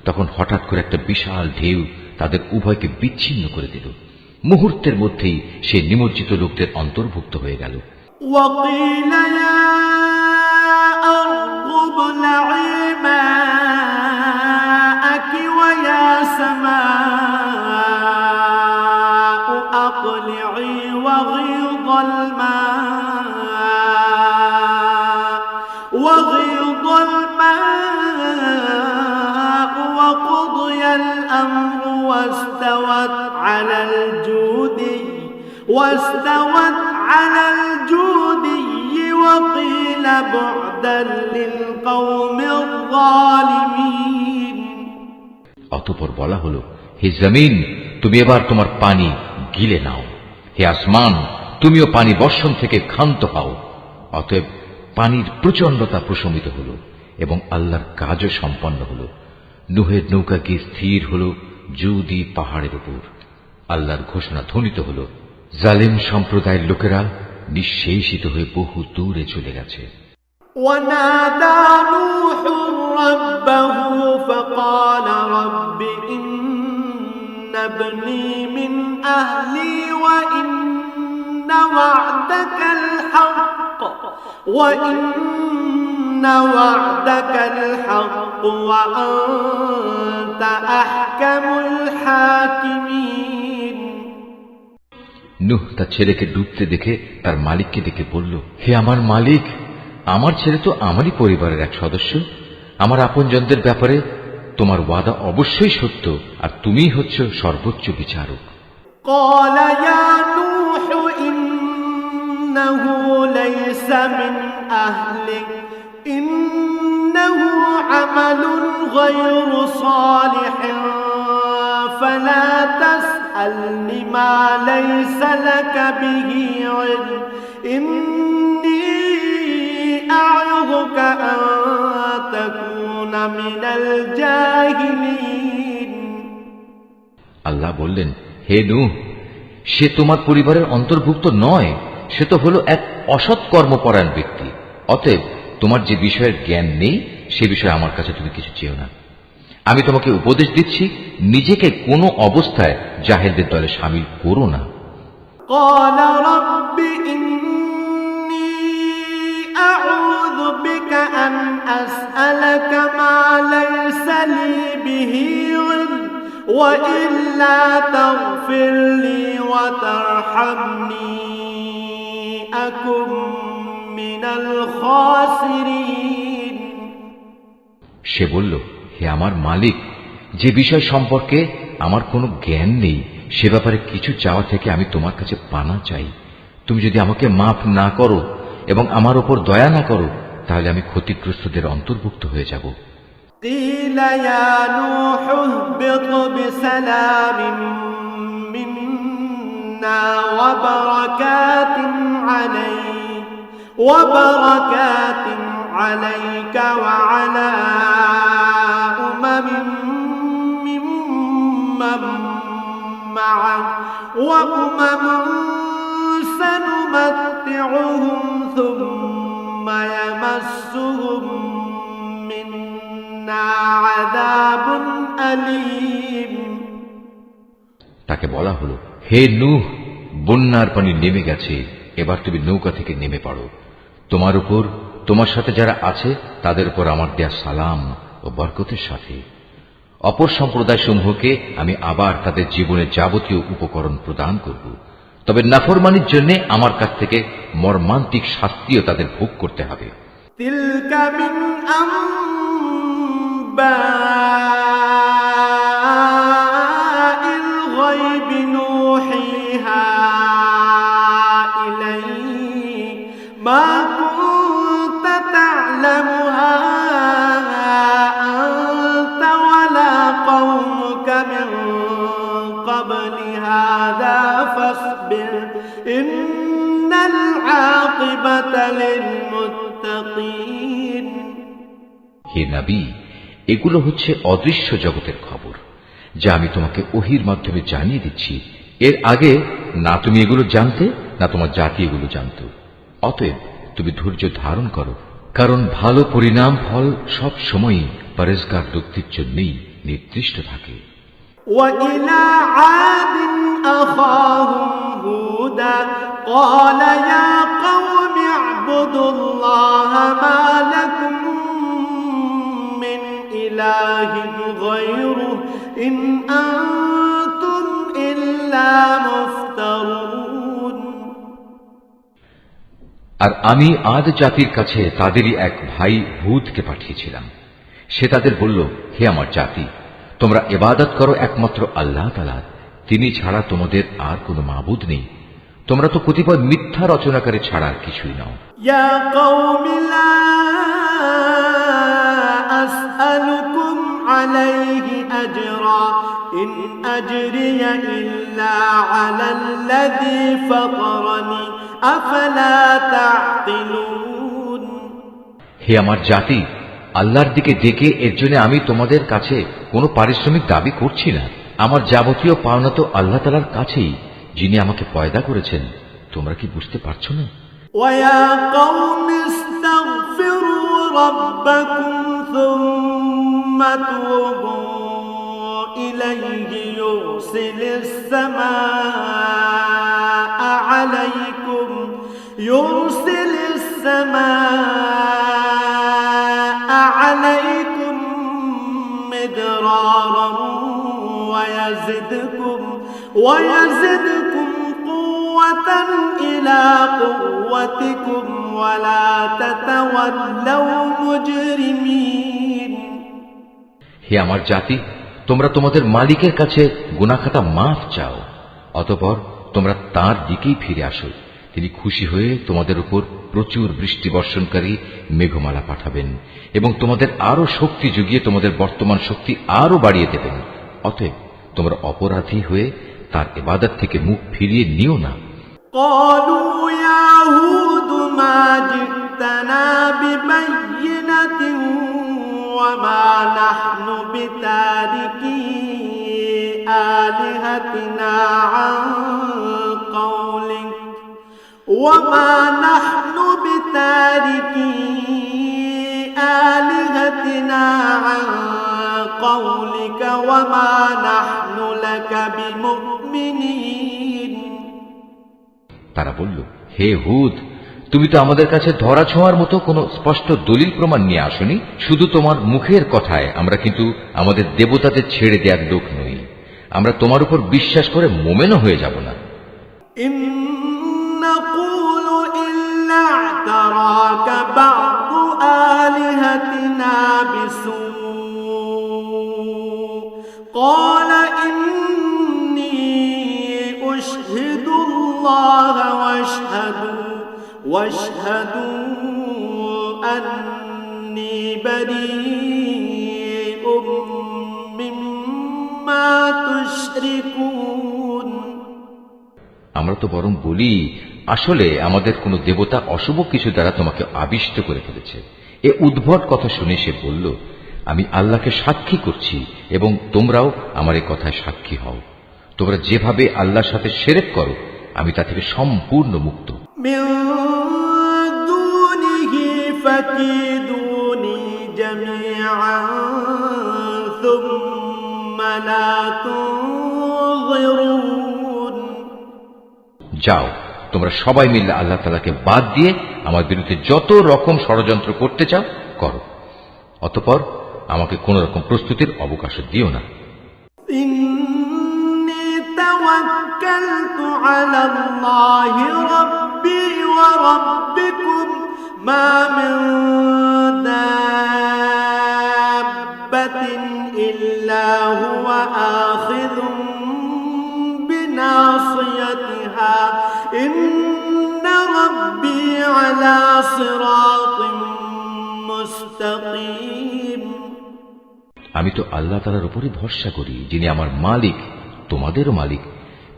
[SPEAKER 1] তখন হঠাৎ করে একটা বিশাল ঢেউ তাদের উভয়কে বিচ্ছিন্ন করে দিল। মুহূর্তের মধ্যেই সে নিমজ্জিত লোকদের অন্তর্ভুক্ত হয়ে গেল।
[SPEAKER 2] وقيل يا أرض ابلعي ماءك ويا سماء أقلعي وغيض الماء وقضي الأمر واستوت على الجودي وقيل بعدا للقوم الظالمين।
[SPEAKER 1] অতঃপর বলা হলো, হে জমিন, তুমি এবার তোমার পানি গিলে নাও, হে আসমান, তুমিও পানি বর্ষণ থেকে ক্ষান্ত হও। অতএব পানির প্রচণ্ডতা প্রশমিত হল এবং আল্লাহর কাজও সম্পন্ন হল। নূহের নৌকা গিয়ে স্থির হল জুদি পাহাড়ের উপর। আল্লাহর ঘোষণা ধ্বনিত হল, জালিম সম্প্রদায়ের লোকেরা নিঃশেষিত হয়ে বহু দূরে চলে গেছে।
[SPEAKER 2] ونادى نوح ربه فقال رب إن ابني من أهلي وإن وعدك الحق وأنت أحكم الحاكمين।
[SPEAKER 1] নূহ তার ছেলেকে ডুবতে দেখে তার মালিককে ডেকে বলল, হে আমার মালিক, আমার ছেলে তো আমারই পরিবারের এক সদস্য। আমার আপনজনদের ব্যাপারে তোমার ওয়াদা অবশ্যই সত্য, আর তুমিই হচ্ছ সর্বোচ্চ বিচারক।
[SPEAKER 2] قال يا نوح إنه ليس من أهلك إنه عمل غير صالح فلا تسألني ما ليس لك به علم إني أعظك أن تكون من الجاهلين।
[SPEAKER 1] আল্লাহ বললেন, হে নূহ, সে তোমার পরিবারের অন্তর্ভুক্ত নয়, সে তো হলো এক অসৎ কর্মপরায়ণ ব্যক্তি। অতএব তোমার যে বিষয়ের জ্ঞান নেই সে বিষয়ে আমার কাছে তুমি কিছু চেও না। আমি তোমাকে উপদেশ দিচ্ছি, নিজেকে কোনো অবস্থায় জাহেলদের দলে শামিল করো না।
[SPEAKER 2] قال رب إني أعوذ بك أن أسألك ما ليس لي به علم وإلا تغفر لي وترحمني أكن من الخاسرين।
[SPEAKER 1] সে বলল, হে আমার মালিক, যে বিষয় সম্পর্কে আমার কোনো জ্ঞান নেই সে ব্যাপারে কিছু চাওয়া থেকে আমি তোমার কাছে পানা চাই। তুমি যদি আমাকে মাফ না করো এবং আমার উপর দয়া না করো, তাহলে আমি ক্ষতিগ্রস্তদের অন্তর্ভুক্ত হয়ে যাব।
[SPEAKER 2] قيل يا نوح اهبط بسلام منا وبركات عليك وعلى أمم ممن معك وأمم سنمتعهم ثم يمسهم منا عذاب أليم।
[SPEAKER 1] তাকে বলা হলো, হে নূহ, বন্যার পানি নেমে গেছে, এবার তুমি নৌকা থেকে নেমে পড়ো। তোমার উপর, তোমার সাথে যারা আছে তাদের উপর আমার দেয়া সালাম ও বরকতের সাথে। অপর সম্প্রদায় সমূহকে আমি আবার তাদের জীবনের যাবতীয় উপকরণ প্রদান করব, তবে নাফরমানির জন্য আমার কাছ থেকে মর্মান্তিক শাস্তিও তাদের ভোগ করতে হবে।
[SPEAKER 2] تلك من أنباء الغيب نوحيها إليك ما كنت تعلمها أنت ولا قومك من قبل هذا فاصبر إن العاقبة للمتقين।
[SPEAKER 1] হে নবী, এগুলো হচ্ছে অদৃশ্য জগতের খবর যা আমি তোমাকে ওহির মাধ্যমে জানিয়ে দিচ্ছি। এর আগে না তুমি এগুলো জানতে, না তোমার জাতি এগুলো জানত। অতএব তুমি ধৈর্য ধারণ করো, কারণ ভালো পরিণাম ফল সব সময়ই পরেজগার ব্যক্তির জন্যই নির্দিষ্ট থাকে।
[SPEAKER 2] وإلى عاد أخاهم هودا قال يا قوم اعبدوا الله ما لكم من إله غيره إن أنتم إلا مفترون।
[SPEAKER 1] আর আমি আদ জাতির কাছে তাদেরই এক ভাই হুদকে পাঠিয়েছিলাম। সে তাদের বলল, হে আমার জাতি, তোমরা ইবাদত করো একমাত্র আল্লাহ তাআলার, তিনি ছাড়া তোমাদের আর কোনো মাবুদ নেই। তোমরা তো কতিপয় মিথ্যা রচনাকারী ছাড়া আর কিছুই নাও।
[SPEAKER 2] ইয়া কওমি লা আসআলুকুম আলাইহি আজরা ইন আজরিয়া ইল্লা আলাল্লাযী ফাতারানি আফালা তা'কিলুন।
[SPEAKER 1] হে আমার জাতি, আল্লাহর দিকে ডেকে এর জন্য আমি তোমাদের কাছে কোনো পারিশ্রমিক দাবি করছি না। আমার যাবতীয় পাওনা তো আল্লাহ তাআলার কাছেই, যিনি আমাকে পয়দা করেছেন। তোমরা কি বুঝতে পারছো না?
[SPEAKER 2] ওয়া কওমি ইস্তাগফিরু রাব্বাকুম সুম্মা তুবু ইলাইহি ইউরসিলিস সামাআ আলাইকুম মিদরারান ويزدكم قوة إلى قوتكم ولا تتولوا مجرمين
[SPEAKER 1] হে আমার জাতি, তোমরা তোমাদের মালিকের কাছে গুনাহখাতা মাফ চাও, অতঃপর তোমরা তার দিকেই ফিরে আসো। তিনি খুশি হয়ে তোমাদের উপর প্রচুর বৃষ্টি বর্ষণকারী মেঘমালা পাঠাবেন এবং তোমাদের আরো শক্তি যুগিয়ে তোমাদের বর্তমান শক্তি আরো বাড়িয়ে দেবেন। অতএব তোমরা অপরাধী হয়ে তার ইবাদত থেকে মুখ ফিরিয়ে নিও না।
[SPEAKER 2] قالوا يا هود ما جئتنا ببينة وما نحن بتاركي آلهتنا عن قولك وما نحن بتاركي آلهتنا عن قولك وما نحن لك بمؤمنين
[SPEAKER 1] তারা বলল, হে হুদ, তুমি তো আমাদের কাছে ধরা ছোঁয়ার মতো কোনো স্পষ্ট দলিল প্রমাণ নিয়ে আসনি। শুধু তোমার মুখের কথায় আমরা কিন্তু আমাদের দেবতাদের ছেড়ে দেওয়ার লোক নই। আমরা তোমার উপর বিশ্বাস করে মোমেনও হয়ে যাব না।
[SPEAKER 2] إن نقول إلا اعتراك بعض آلهتنا بسوء قال إني أشهد الله واشهدوا أني بريء مما تشركون
[SPEAKER 1] আমরা তো বরং বলি, আসলে আমাদের কোনো দেবতা অশুভ কিছু দ্বারা তোমাকে আবিষ্ট করে ফেলেছে। এ উদ্ভট কথা শুনে সে বলল, আমি আল্লাহকে সাক্ষী করছি এবং তোমরাও আমার এই কথায় সাক্ষী হও। তোমরা যেভাবে আল্লাহর সাথে শিরক করো, আমি তা থেকে সম্পূর্ণ মুক্ত।
[SPEAKER 2] من دونه فكيدوني جميعا ثم لا تنظرون
[SPEAKER 1] যাও, তোমরা সবাই মিলে আল্লাহ তাআলাকে বাদ দিয়ে আমার বিরুদ্ধে যত রকম ষড়যন্ত্র করতে চাও করো, অতঃপর আমাকে কোন রকম প্রস্তুতির অবকাশ দিও না।
[SPEAKER 2] إني توكلت على الله ربي وربكم ما من دابة إلا هو آخذ بناصيتها إن ربي على صراط مستقيم
[SPEAKER 1] আমি তো আল্লাহ তাআলার উপরই ভরসা করি, যিনি আমার মালিক, তোমাদেরও মালিক।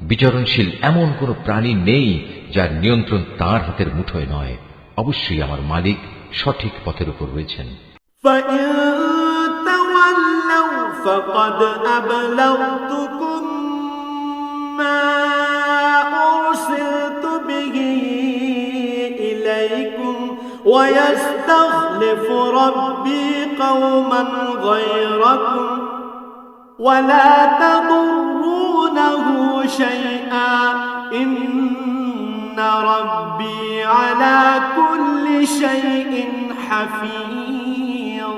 [SPEAKER 1] বিচরণশীল এমন কোন প্রাণী নেই যার নিয়ন্ত্রণ তার হাতের মুঠোয় নয়। অবশ্যই আমার মালিক সঠিক পথের উপর রয়েছেন।
[SPEAKER 2] فإن تولوا فقد أبلغتكم ما أرسلت به إليكم ويستخلف ربي قوما غيركم ولا تضرونه شيئا إن ربي على كل شيء حفيظ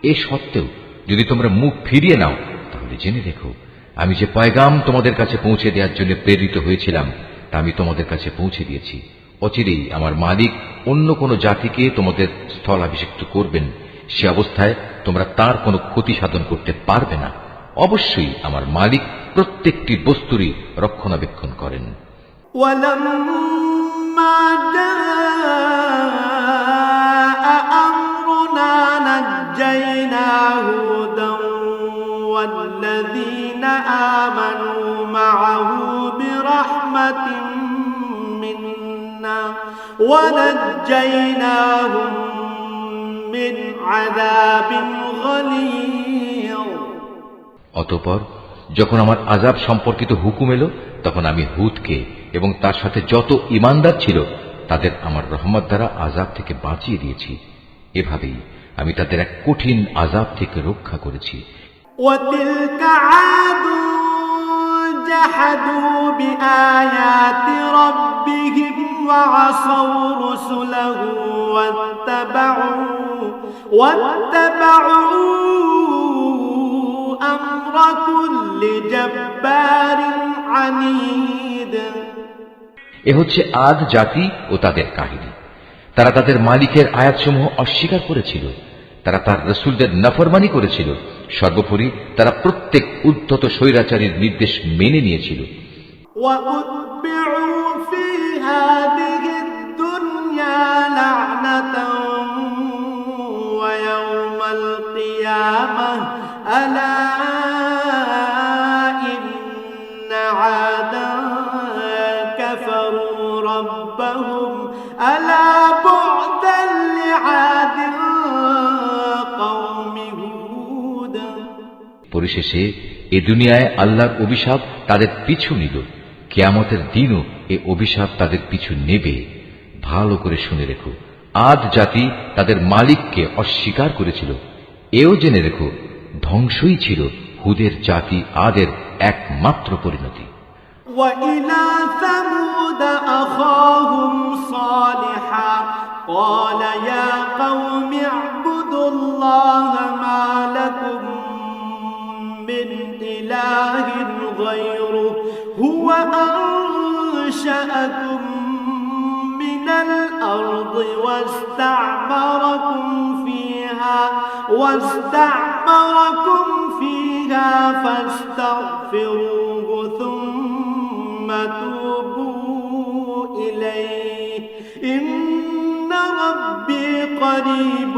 [SPEAKER 1] এ সত্ত্বেও যদি তোমরা মুখ ফিরিয়ে নাও, তাহলে জেনে রেখো, আমি যে পয়গাম তোমাদের কাছে পৌঁছে দেওয়ার জন্য প্রেরিত হয়েছিলাম তা আমি তোমাদের কাছে পৌঁছে দিয়েছি। অচিরেই আমার মালিক অন্য কোন জাতিকে তোমাদের স্থলাভিষিক্ত করবেন। সে অবস্থায় তোমরা তার কোনো ক্ষতি সাধন করতে পারবে না। অবশ্যই আমার মালিক প্রত্যেকটি বস্তুরই রক্ষণাবেক্ষণ করেন।
[SPEAKER 2] ولما جاء أمرنا نجينا هودا والذين آمنوا معه برحمة منا ونجيناهم من عذاب غليظ
[SPEAKER 1] অতঃপর যখন আমার আযাব সম্পর্কিত হুকুম এলো, তখন আমি হুদকে এবং তার সাথে যত ঈমানদার ছিল তাদের আমার রহমত দ্বারা আযাব থেকে বাঁচিয়ে দিয়েছি। এভাবেই আমি তাদের এক কঠিন আযাব থেকে রক্ষা করেছি।
[SPEAKER 2] وتلك عاد جحدوا بآيات ربهم وعصوا رسله واتبعوا أمر كل جبار عنيد
[SPEAKER 1] এ হচ্ছে আদ জাতি ও তাদের কাহিনী। তারা তাদের মালিকের আয়াতসমূহ অস্বীকার করেছিল, তারা তার রসুলদের নাফরমানি করেছিল, সর্বোপরি তারা প্রত্যেক উদ্ধত স্বৈরাচারীর নির্দেশ মেনে নিয়েছিল।
[SPEAKER 2] وَأُتْبِعُوا فِي هَٰذِهِ الدُّنْيَا لَعْنَةً وَيَوْمَ الْقِيَامَةِ أَلَا إِنَّ عَادًا كَفَرُوا رَبَّهُمْ أَلَا بُعْدًا لِعَادٍ قَوْمِ هُودٍ।
[SPEAKER 1] পরিশেষে এ দুনিয়ায় আল্লাহর অভিশাপ তাদের পিছু নিল, কিয়ামতের দিনও এ অভিশাপ তাদের পিছু নেবে। ভালো করে শুনে রেখো, আদ জাতি তাদের মালিককে অস্বীকার করেছিল। এও জেনে রেখো, ধ্বংসই ছিল হুদের জাতি আদের একমাত্র পরিণতি।
[SPEAKER 2] وَإِلَى ثَمُودَ أَخَاهُمْ صَالِحًا قَالَ يَا قَوْمِ اعْبُدُوا اللَّهَ مَا لَكُمْ مِنْ إِلَٰهٍ غَيْرُهُ هُوَ أَنشَأَكُم مِّنَ الْأَرْضِ وَاسْتَعْمَرَكُمْ فِيهَا فَاسْتَغْفِرُوهُ ثُمَّ تُوبُوا إِلَيْهِ إِنَّ رَبِّي قَرِيبٌ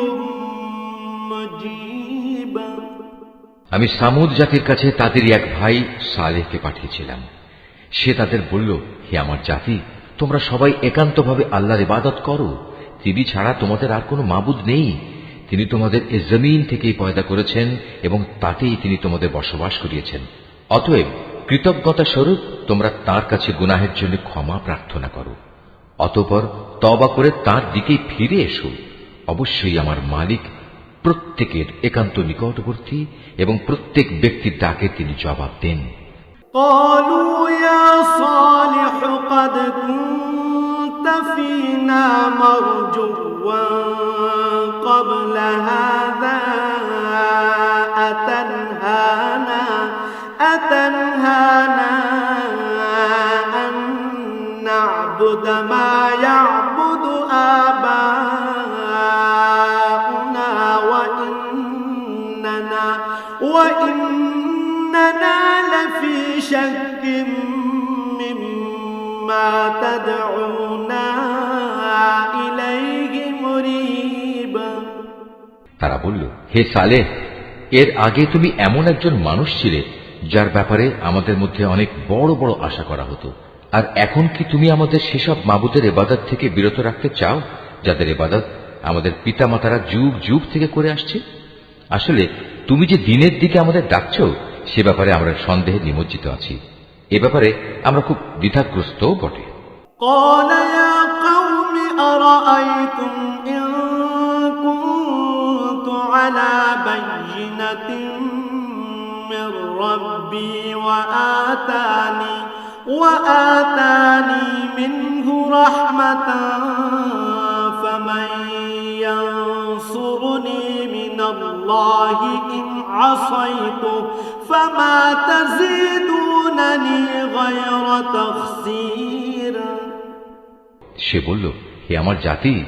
[SPEAKER 2] مُّجِيبٌ।
[SPEAKER 1] আমি সামুদ জাতির কাছে তাদেরই এক ভাই সালেহকে পাঠিয়েছিলাম। সে তাদের বলল, হে আমার জাতি, তোমরা সবাই একান্তভাবে আল্লাহর ইবাদত করো। তিনি ছাড়া তোমাদের আর কোনো মাবুদ নেই। তিনি তোমাদের এ জমিন থেকেই পয়দা করেছেন এবং তাতেই তিনি তোমাদের বসবাস করিয়েছেন। অতএব কৃতজ্ঞতা স্বরূপ তোমরা তার কাছে গুনাহের জন্য ক্ষমা প্রার্থনা করো, অতঃপর তওবা করে তার দিকেই ফিরে এসো। অবশ্যই আমার মালিক প্রত্যেকের একান্ত নিকটবর্তী এবং প্রত্যেক ব্যক্তির ডাকে তিনি জবাব দেন।
[SPEAKER 2] قالوا يا صالح قد كنت فينا مرجوا قبل هذا أتنهانا أن نعبد ما يعبد آباؤنا وإننا لفي شك مما تدعونا إليه مريب।
[SPEAKER 1] তারা বলল, হে সালেহ, এর আগে তুমি এমন একজন মানুষ ছিলে যার ব্যাপারে আমাদের মধ্যে অনেক বড় বড় আশা করা হতো। আর এখন কি তুমি আমাদের সেসব মাবুদের ইবাদত থেকে বিরত রাখতে চাও যাদের ইবাদত আমাদের পিতামাতারা যুগ যুগ থেকে করে আসছে? আসলে তুমি যে দিনের দিকে আমাদের ডাকছ সে ব্যাপারে আমরা সন্দেহে নিমজ্জিত আছি। এ ব্যাপারে আমরা খুব দ্বিধাগ্রস্তও বটে।
[SPEAKER 2] قال يا قوم أرأيتم إن كنت على بينة من ربي وآتاني منه رحمة فمن ينصرني من الله إن عصيته فما تزيدونني غير تخسير।
[SPEAKER 1] সে বলল, হে আমার জাতি,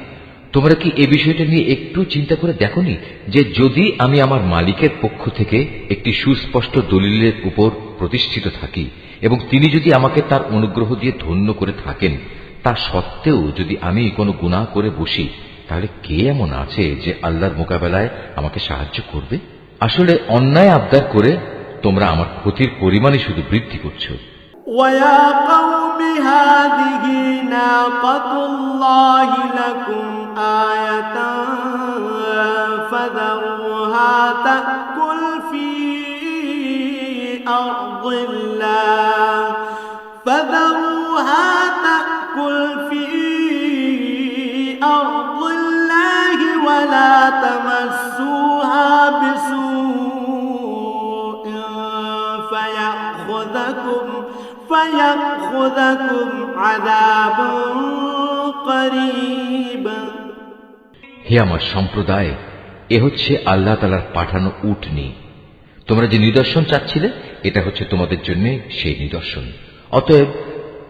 [SPEAKER 1] তোমরা কি এ বিষয়টা নিয়ে একটু চিন্তা করে দেখোনি যে যদি আমি আমার মালিকের পক্ষ থেকে একটি সুস্পষ্ট দলিলের উপর প্রতিষ্ঠিত থাকি এবং তিনি যদি আমাকে তার অনুগ্রহ দিয়ে ধন্য করে থাকেন, তা সত্ত্বেও যদি আমি কোনো গুনাহ করে বসি, তাহলে কে এমন আছে যে আল্লাহর মোকাবেলায় আমাকে সাহায্য করবে? আসলে অন্যায় আবদার করে তোমরা আমার ক্ষতির পরিমাণই শুধু বৃদ্ধি করছো।
[SPEAKER 2] وَيَا قَوْمِ هَٰذِهِ نَاقَةُ اللَّهِ لَكُمْ آيَةً فَذَرُوهَا تَأْكُلْ فِي أَرْضِ اللَّهِ وَلَا تَمَسُّوهَا بِسُوءٍ فَيَأْخُذَكُمْ عَذَابٌ قَرِيبٌ।
[SPEAKER 1] হে আমার সম্প্রদায়, এ হচ্ছে আল্লাহ তাআলার পাঠানো উটনী। তোমরা যে নিদর্শন চাচ্ছিলে, এটা হচ্ছে তোমাদের জন্য সেই নিদর্শন। অতএব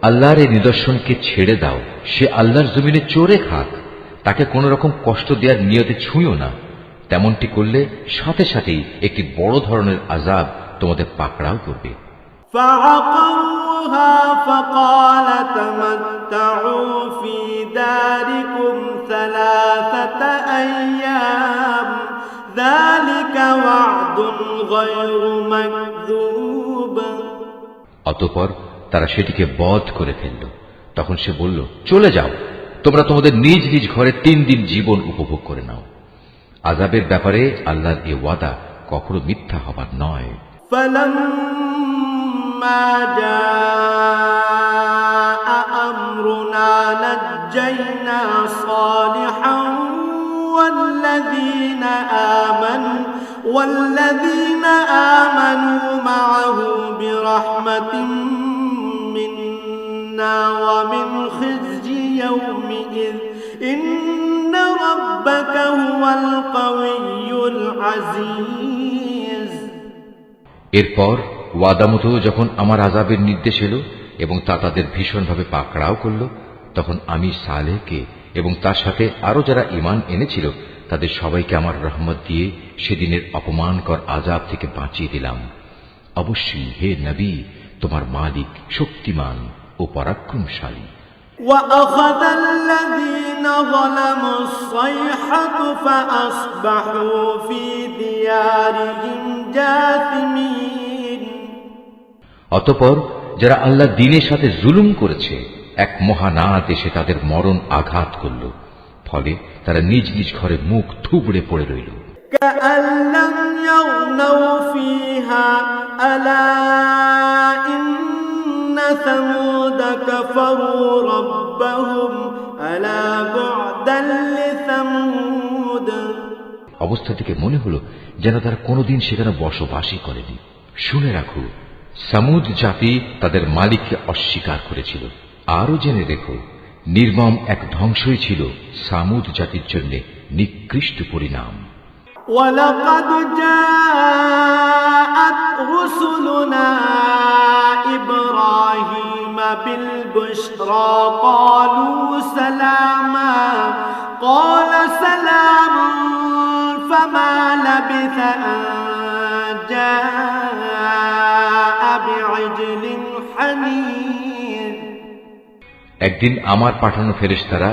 [SPEAKER 1] আল্লাহর এই নিদর্শনকে ছেড়ে দাও, সে আল্লাহর জমিনে চড়ে খাক, তাকে কোন রকম কষ্ট দেওয়ার নিয়তে ছুঁয়ো না। তেমনটি করলে সাথে সাথেই একটি বড় ধরনের আযাব তোমাদের পাকড়াও করবে।
[SPEAKER 2] فعقروها فقال تمتعوا في داركم 3 أيام ذلك وعد غير مكذوب।
[SPEAKER 1] অতঃপর তারা সেটিকে বধ করে ফেলল। তখন সে বলল, চলে যাও, তোমরা তোমাদের নিজ নিজ ঘরে 3 দিন জীবন উপভোগ করে নাও। আযাবের ব্যাপারে আল্লাহর এ ওয়াদা কখনো মিথ্যা হবার নয়।
[SPEAKER 2] فلما جاء أمرنا نجينا صالحا والذين آمنوا معه برحمة منا ومن خزي يومئذ إن ربك هو القوي العزيز।
[SPEAKER 1] এরপর ওয়াদা মতো যখন আমার আযাবের নির্দেশ এলো এবং তা তাদের ভীষণভাবে পাকড়াও করল, তখন আমি সালেহকে এবং তার সাথে আরো যারা ঈমান এনেছিল তাদের সবাইকে আমার রহমত দিয়ে সেদিনের অপমানকর আযাব থেকে বাঁচিয়ে দিলাম। অবশ্যই হে নবী, তোমার মালিক শক্তিমান ও পরাক্রমশালী।
[SPEAKER 2] وأخذ الذين ظلموا الصيحة فأصبحوا في ديارهم جاثمين।
[SPEAKER 1] অতঃপর যারা আল্লাহ দ্বীনের সাথে জুলুম করেছে, এক মহানাদ এসে তাদের মরণ আঘাত করল, ফলে তারা নিজ নিজ ঘরে মুখ থুবড়ে পড়ে রইল।
[SPEAKER 2] كأن لم يغنوا فيها ألا إن ثمود كفروا ربهم ألا بعدا لثمود।
[SPEAKER 1] অবস্থা থেকে মনে হলো যেন তারা কোনোদিন সেখানে বসবাসই করেনি। শুনে রাখো, সামুদ জাতি তাদের মালিককে অস্বীকার করেছিল। আরো জেনে রেখো, নির্মম এক ধ্বংসই ছিল সামুদ জাতির জন্য নিকৃষ্ট পরিণাম।
[SPEAKER 2] ولقد جاءت رسلنا إبراهيم بالبشرى قالوا سلاما قال سلام فما لبث أن جاء بعجل حنيذ।
[SPEAKER 1] একদিন আমার পাঠানো ফেরেশতারা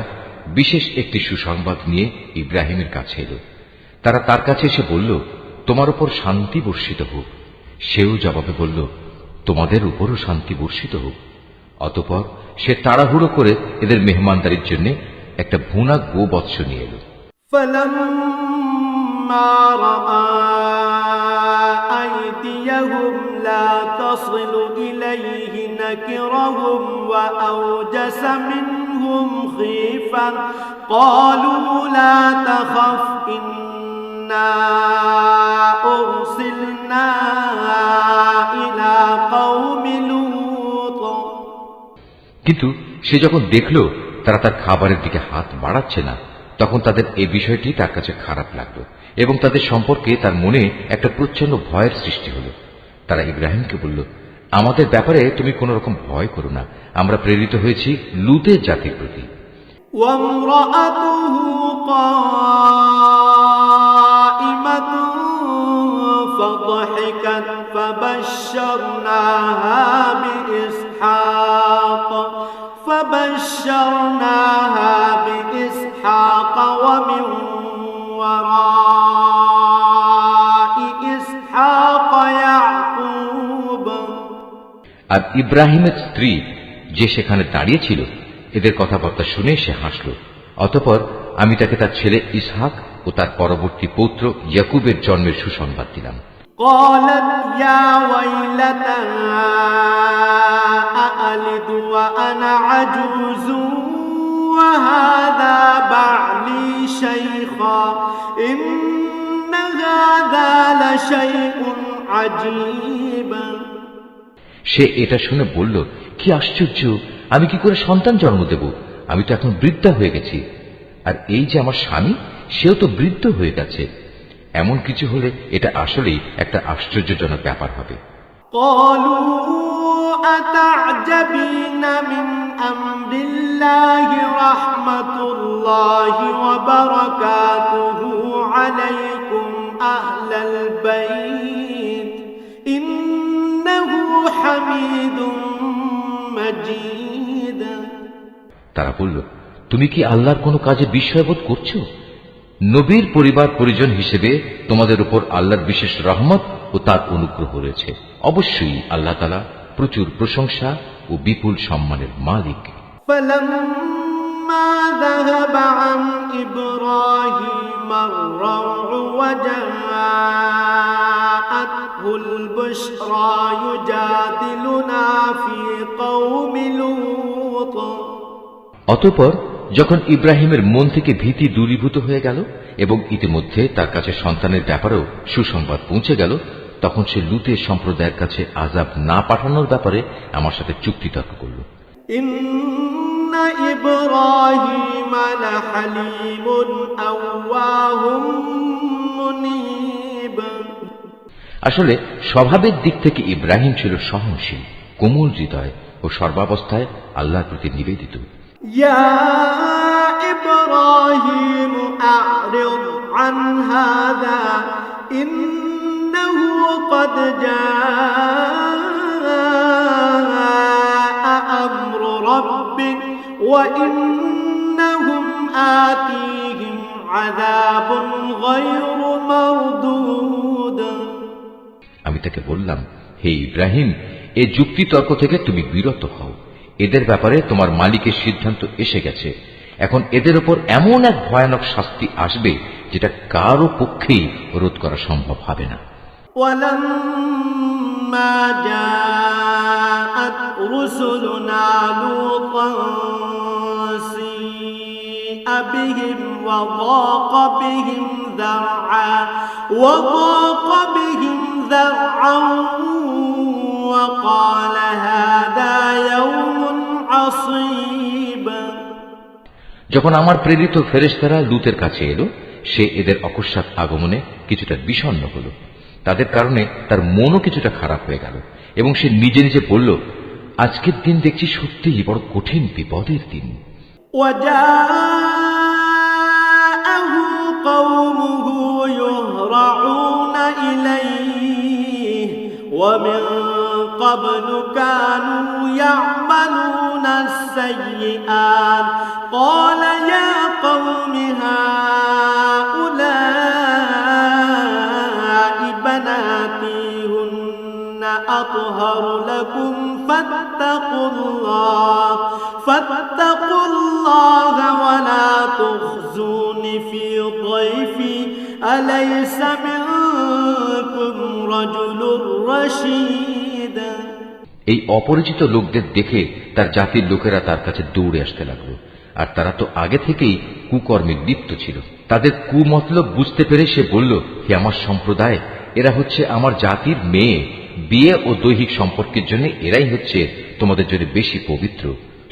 [SPEAKER 1] বিশেষ একটি সুসংবাদ নিয়ে ইব্রাহিমের কাছে এলো। তারা তার কাছে এসে বলল, তোমার উপর শান্তি বর্ষিত হোক। সেও জবাবে বলল, তোমাদের উপরও শান্তি বর্ষিত হোক। অতঃপর সে তাড়াহুড়ো করে এদের মেহমানদারির জন্য একটা ভুনা গোবৎস নিয়ে এলো।
[SPEAKER 2] فلما رأى أيديهم لا تصل إليه نكرهم وأوجس منهم خيفة قالوا لا تخف إنا أرسلنا إلى قوم لوط।
[SPEAKER 1] কিন্তু সে যখন দেখল তারা তার খাবারের দিকে হাত বাড়াচ্ছে না, তখন তাদের এই বিষয়টি তার কাছে খারাপ লাগলো এবং তাদের সম্পর্কে তার মনে একটা প্রচন্ড ভয়ের সৃষ্টি হলো। তারা ইব্রাহিমকে বলল, আমাদের ব্যাপারে তুমি কোন রকম ভয় করো না, আমরা প্রেরিত হয়েছি লূতের জাতির প্রতি।
[SPEAKER 2] وامرأته قائمة فضحكت فبشرناها بإسحاق ومن وراء إسحاق يعقوب।
[SPEAKER 1] আর ইব্রাহিমের স্ত্রী যে সেখানে দাঁড়িয়ে ছিল, এদের কথাবার্তা শুনে সে হাসল। অতঃপর আমি তাকে তার ছেলে ইসহাক ও তার পরবর্তী পৌত্র ইয়াকুবের জন্মের সুসংবাদ দিলাম।
[SPEAKER 2] قالت يا ويلتى أألد وأنا عجوز وهذا بعلي شيخا إن هذا لشيء عجيب।
[SPEAKER 1] সে এটা শুনে বলল, কি আশ্চর্য, আমি কি করে সন্তান জন্ম দেব? আমি তো এখন বৃদ্ধা হয়ে গেছি, আর এই যে আমার স্বামী, সেও তো বৃদ্ধ হয়ে গেছে। এমন কিছু হলে এটা আসলেই একটা আশ্চর্যজনক ব্যাপার হবে।
[SPEAKER 2] قالوا أتعجبين من أمر الله رحمة الله وبركاته عليكم أهل البيت إنه حميد مجيد
[SPEAKER 1] তারা বলল, তুমি কি আল্লাহর কোনো কাজে বিস্ময়বোধ করছো? নবীর পরিবার পরিজন হিসেবে তোমাদের উপর আল্লাহর বিশেষ রহমত ও তার অনুগ্রহ রয়েছে। অবশ্যই আল্লাহ তাআলা প্রচুর প্রশংসা ও বিপুল সম্মানের মালিক।
[SPEAKER 2] فلما ذهب عن إبراهيم الروع وجاءته البشرى يجادلنا في قوم لوط
[SPEAKER 1] অতঃপর যখন ইব্রাহিমের মন থেকে ভীতি দূরীভূত হয়ে গেল এবং ইতিমধ্যে তার কাছে সন্তানের ব্যাপারেও সুসংবাদ পৌঁছে গেল, তখন সে লুতের সম্প্রদায়ের কাছে আযাব না পাঠানোর ব্যাপারে আমার সাথে চুক্তিতর্ক করল।
[SPEAKER 2] إن إبراهيم لحليم أواه منيب
[SPEAKER 1] আসলে স্বভাবের দিক থেকে ইব্রাহিম ছিল সহনশীল, কোমল হৃদয় ও সর্বাবস্থায় আল্লাহর প্রতি নিবেদিত।
[SPEAKER 2] يا إبراهيم أعرض عن هذا إنه قد جاء أمر ربك وإنهم آتيهم عذاب غير مردود
[SPEAKER 1] আমি তাকে বললাম, হে ইব্রাহিম, এই যুক্তিতর্ক থেকে তুমি বিরত হও। এদের ব্যাপারে তোমার মালিকের সিদ্ধান্ত এসে গেছে। এখন এদের উপর এমন এক ভয়ানক শাস্তি আসবে যেটা কারো পক্ষেই রোধ করা সম্ভব হবে না।
[SPEAKER 2] ولما جاءت رسلنا لوطا سيء بهم وضاق بهم ذرعا وقال هذا يوم عصيب
[SPEAKER 1] যখন আমার প্রেরিত ফেরেশতারা লূতের কাছে এলো, সে এদের অকস্মাৎ আগমনে কিছুটা বিষণ্ণ হল। তাদের কারণে তার মনও কিছুটা খারাপ হয়ে গেল এবং সে নিজে নিজে বলল, আজকের দিন দেখছি সত্যিই বড় কঠিন বিপদের দিন।
[SPEAKER 2] وجاءه قومه يهرعون إليه ومن قبل كانوا يعملون السيئات قال يا قوم هؤلاء بناتي هن أطهر لكم فاتقوا الله ولا تخزون في ضيفي أليس منكم رجل رشيد
[SPEAKER 1] এই অপরিচিত লোকদের দেখে তার জাতির লোকেরা তার কাছে দৌড়ে আসতে লাগলো, আর তারা তো আগে থেকেই কুকর্মে লিপ্ত ছিল। তাদের কুমতলব বুঝতে পেরে সে বলল, হে আমার সম্প্রদায়, এরা হচ্ছে আমার জাতির মেয়ে। বিয়ে ও দৈহিক সম্পর্কের জন্য এরাই হচ্ছে তোমাদের জন্য বেশি পবিত্র।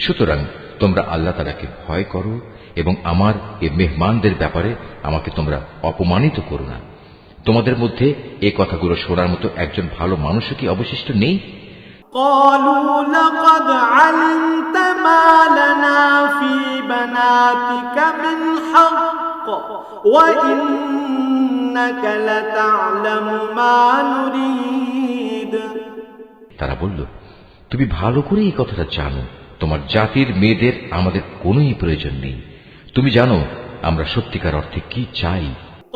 [SPEAKER 1] সুতরাং তোমরা আল্লাহ তাআলাকে ভয় করো এবং আমার এ মেহমানদের ব্যাপারে আমাকে তোমরা অপমানিত করো না। তোমাদের মধ্যে এই কথাগুলো শোনার মতো একজন ভালো মানুষও কি অবশিষ্ট নেই?
[SPEAKER 2] قالوا لقد علمت ما لنا في بناتك من حق وإنك لتعلم ما نريد
[SPEAKER 1] তারা বলল, তুমি ভালো করে এই কথাটা জানো, তোমার জাতির মেয়েদের আমাদের কোনোই প্রয়োজন নেই। তুমি জানো আমরা সত্যিকার অর্থে কি চাই।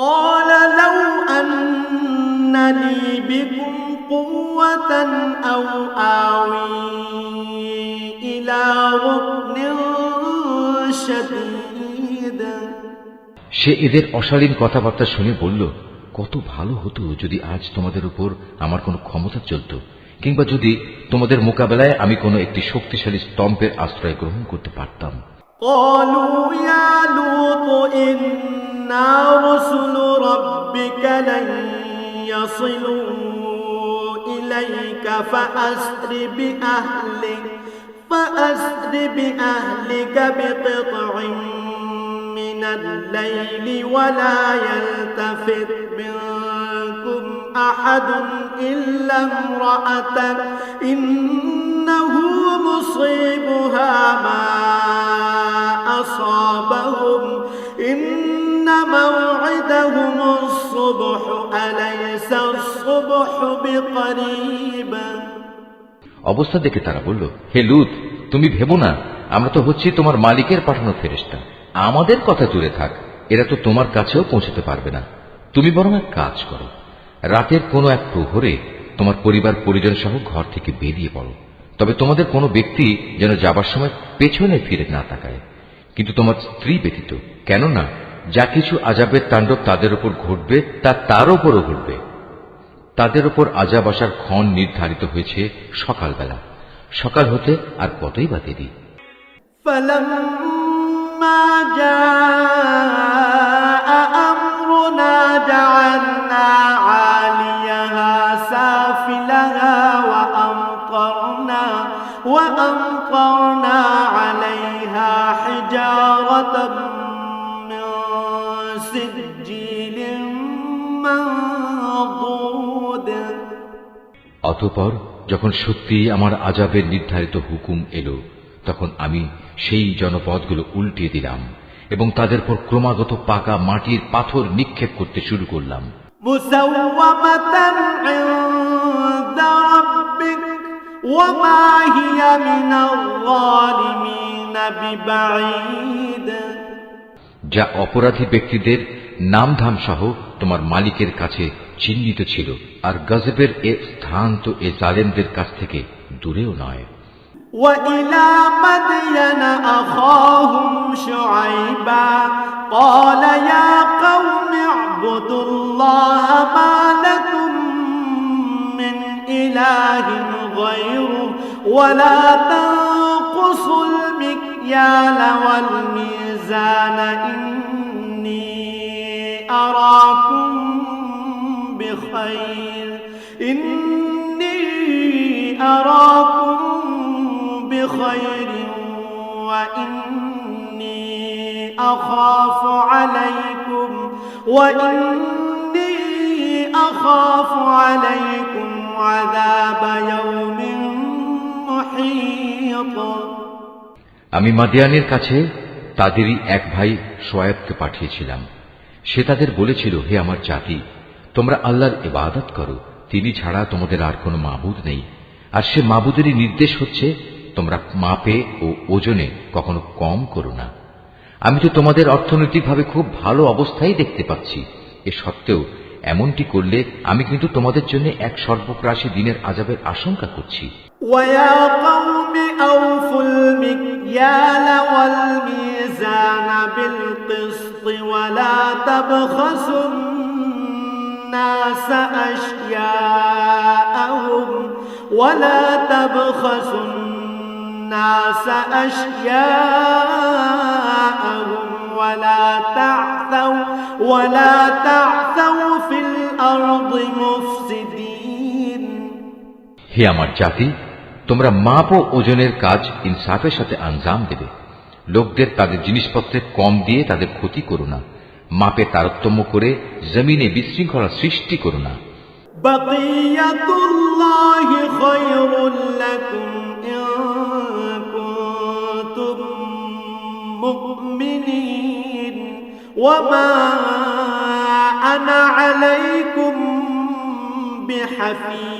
[SPEAKER 2] قال لو أن لي بكم قوة أو آوي إلى ركن شديد
[SPEAKER 1] সে এদের অশালীন কথাবার্তা শুনে বলল, কত ভালো হতো যদি আজ তোমাদের উপর আমার কোনো ক্ষমতা চলত, কিংবা যদি তোমাদের মোকাবেলায় আমি কোনো একটি শক্তিশালী স্তম্ভের আশ্রয় গ্রহণ করতে পারতাম।
[SPEAKER 2] قالوا يا لوط إنا رسل ربك لن يصلوا إليك فأسر بأهلك بقطع من الليل ولا يلتفت منكم أحد إلا امرأتك مصيبها ما أصابهم إن موعدهم الصبح أليس الصبح بقريب
[SPEAKER 1] অবস্থা দেখে তারা বলল, হে লূত, তুমি ভেবো না আমরা তো হচ্ছি তোমার মালিকের পাঠানো ফেরেশতা। আমাদের কথা দূরে থাক, এরা তো তোমার কাছেও পৌঁছতে পারবে না। তুমি বরং এক কাজ করো, রাতের কোনো এক প্রহরে তোমার পরিবার পরিজন সহ ঘর থেকে বেরিয়ে পড়ো। তবে তোমাদের কোনো ব্যক্তি যেন যাবার সময় পেছনে ফিরে না তাকায়, কিন্তু তোমার স্ত্রী ব্যতীত, কেননা যা কিছু আযাবের তাণ্ডব তাদের উপর ঘটবে তা তার উপরও ঘটবে। তাদের উপর আযাব আসার ক্ষণ নির্ধারিত হয়েছে সকালবেলা, সকাল হতে আর কতই বা দেরি।
[SPEAKER 2] فلما جاء أمرنا جعلنا عاليها سافلها وأمطرنا عليها حجارة من سجيل منضود
[SPEAKER 1] অতঃপর যখন সত্যি আমার আযাবের নির্ধারিত হুকুম এলো, তখন আমি সেই জনপদগুলো উল্টিয়ে দিলাম এবং তাদের পর ক্রমাগত পাকা মাটির পাথর নিক্ষেপ করতে শুরু করলাম।
[SPEAKER 2] মুসাওয়ামাতান ইনদা রাব্বিক ওয়া মা হিয়া মিনাল যালিমিন বিবাঈদ,
[SPEAKER 1] যা অপরাধী ব্যক্তিদের নামধাম সহ তোমার মালিকের কাছে চিহ্নিত ছিল, আর গজবের এ স্থান তো এ জালেমদের কাছ থেকে দূরেও নয়।
[SPEAKER 2] وإلى مدين أخاهم شعيبا قال يا قوم اعبدوا الله ما لكم من إله غيره ولا تنقصوا المكيال والميزان إني أراكم بخير وإني أخاف عليكم عذاب يوم محيط।
[SPEAKER 1] আমি মাদিয়ানের কাছে তাদেরই এক ভাই শোয়েবকে পাঠিয়েছিলাম। সে তাদের বলেছিল, হে আমার জাতি, তোমরা আল্লাহর ইবাদত করো, তিনি ছাড়া তোমাদের আর কোনো মাবুদ নেই। আর সে মাবুদেরই নির্দেশ হচ্ছে তোমরা মাপে ও ওজনে কখনো কম করো না। আমি তো তোমাদের অর্থনৈতিকভাবে খুব ভালো অবস্থায় দেখতে পাচ্ছি। এ সত্ত্বেও এমনটি করলে আমি কিন্তু তোমাদের জন্য এক সর্বগ্রাসী দিনের আযাবের আশঙ্কা করছি।
[SPEAKER 2] وَيَا قَوْمِ أَوْفُوا الْمِكْيَالَ وَالْمِيزَانَ بِالْقِسْطِ وَلَا تَبْخَسُوا النَّاسَ أَشْيَاءَهُمْ ولا تعثوا في الأرض مفسدين।
[SPEAKER 1] হে আমার জাতি, তোমরা মাপ ও ওজনের কাজ ইনসাফের সাথে আঞ্জাম দেবে। লোকদের তাদের জিনিসপত্রে কম দিয়ে তাদের ক্ষতি করো না, মাপে তারতম্য করে জমিনে বিশৃঙ্খলা সৃষ্টি করো না।
[SPEAKER 2] বাকিয়াতুল্লাহি খায়রুল লাকুম ইন কুনতুম মুমিনিন ওয়া মা আনা আলাইকুম বিহাফিজ।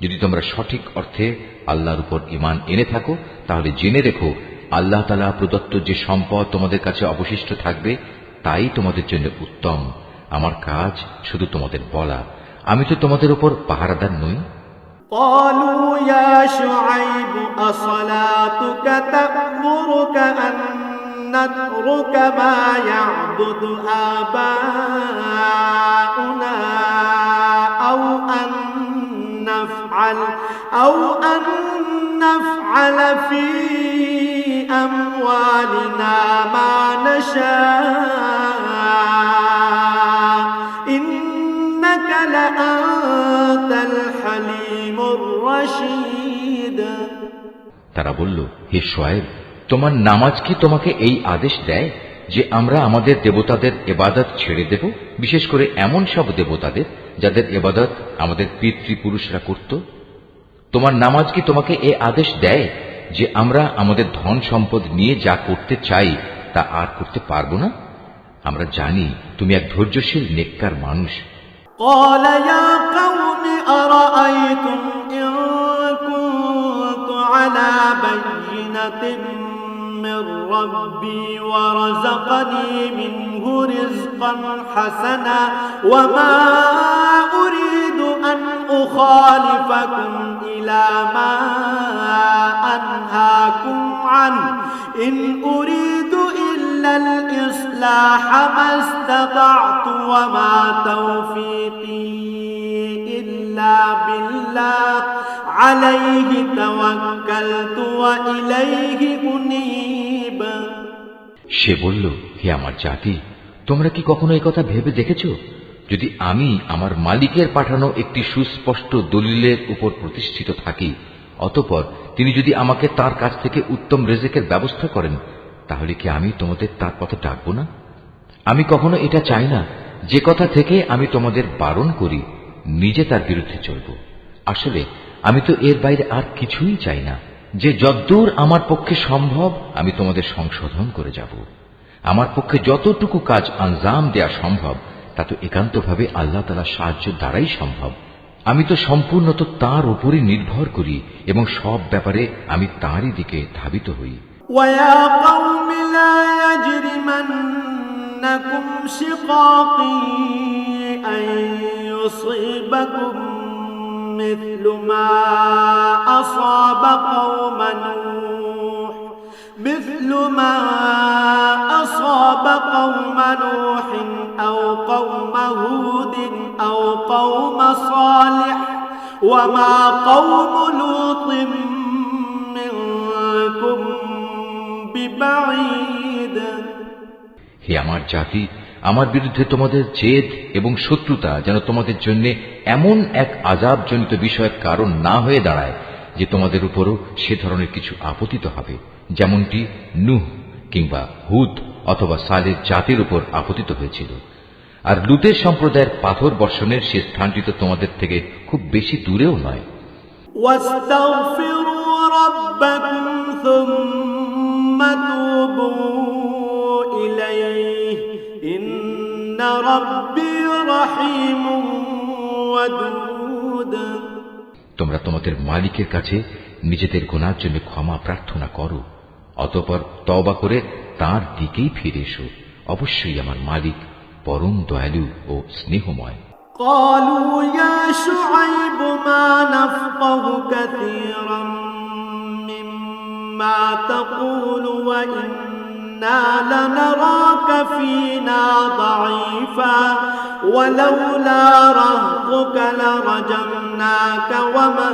[SPEAKER 1] যদি তোমরা সঠিক অর্থে আল্লাহর উপর ঈমান এনে থাকো, তাহলে জেনে রেখো আল্লাহ তাআলা প্রদত্ত যে সম্পদ তোমাদের কাছে অবশিষ্ট থাকবে তাই তোমাদের জন্য উত্তম। আমার কাজ শুধু তোমাদের বলা, আমি তো তোমাদের উপর পাহারাদার নই।
[SPEAKER 2] قالوا يا شعيب أصلاتك تأمرك أن نترك ما يعبد آباؤنا أو أن نفعل في أموالنا ما نشاء إنك لأنت الحليم الرشيد।
[SPEAKER 1] তারা বলল, হে শোয়েব, তোমার নামাজ কি তোমাকে এই আদেশ দেয় যে আমরা আমাদের দেবতাদের ইবাদত ছেড়ে দেব, বিশেষ করে এমন সব দেবতাদের যাদের ইবাদত আমাদের পিতৃপুরুষরা করত? তোমার নামাজ কি তোমাকে এ আদেশ দেয় যে আমরা আমাদের ধন সম্পদ নিয়ে যা করতে চাই তা আর করতে পারবো না? আমরা জানি তুমি এক ধৈর্যশীল নেককার মানুষ।
[SPEAKER 2] قال يا قوم أرأيتم إن كنت على بينة من ربي ورزقني منه رزقا حسنا وما أريد أن أخالفكم إلى ما أنهاكم عنه إن أريد إلا الإصلاح ما استطعت وما توفيقي إلا بالله عليه توكلت وإليه أنيب।
[SPEAKER 1] সে বলল, হে আমার জাতি, তোমরা কি কখনো এই কথা ভেবে দেখেছ, যদি আমি আমার মালিকের পাঠানো একটি সুস্পষ্ট দলিলের উপর প্রতিষ্ঠিত থাকি, অতঃপর তিনি যদি আমাকে তার কাছ থেকে উত্তম রিজিকের ব্যবস্থা করেন, তাহলে কি আমি তোমাদের তার পথে ডাকব না? আমি কখনো এটা চাই না যে কথা থেকে আমি তোমাদের বারণ করি নিজে তার বিরুদ্ধে চলব। আসলে আমি তো এর বাইরে আর কিছুই চাই না, যে যদ্দূর আমার পক্ষে সম্ভব আমি তোমাদের সংশোধন করে যাব। আমার পক্ষে যতটুকু কাজ আঞ্জাম দেয়া সম্ভব তা তো একান্তভাবে আল্লাহ তাআলার সাহায্য দ্বারাই সম্ভব। আমি তো সম্পূর্ণত তার উপরই নির্ভর করি এবং সব ব্যাপারে আমি তাঁরই দিকে ধাবিত হই।
[SPEAKER 2] ويا قوم لا يجرمنكم شقاقي أن يصيبكم مثل ما أصاب قوم نوح أو قوم هود أو قوم صالح وما قوم لوط منكم ببعيد।
[SPEAKER 1] হে আমার জাতি, আমার বিরুদ্ধে তোমাদের জেদ এবং শত্রুতা যেন তোমাদের জন্য এমন এক আযাবজনিত বিষয়ের কারণ না হয়ে দাঁড়ায় যে তোমাদের উপরও সে ধরনের কিছু আপতিত হবে, যেমনটি নূহ কিংবা হুদ অথবা সালেহ জাতির উপর আপতিত হয়েছিল। আর লুতের সম্প্রদায়ের পাথর বর্ষণের সে স্থানটি তো তোমাদের থেকে খুব বেশি দূরেও নয়।
[SPEAKER 2] واستغفروا ربكم ثم توبوا إليه إن ربي رحيم ودود।
[SPEAKER 1] তোমরা তোমাদের মালিকের কাছে নিজেদের গুনার জন্য ক্ষমা প্রার্থনা করো, অতঃপর তওবা করে তার দিকেই ফিরে এসো। অবশ্যই আমার মালিক পরম দয়ালু ও স্নেহময়।
[SPEAKER 2] قالوا يا شعيب ما نفقه كثيرا مما تقول وإنا لنراك فينا ضعيفا ولولا رهطك لرجمناك وما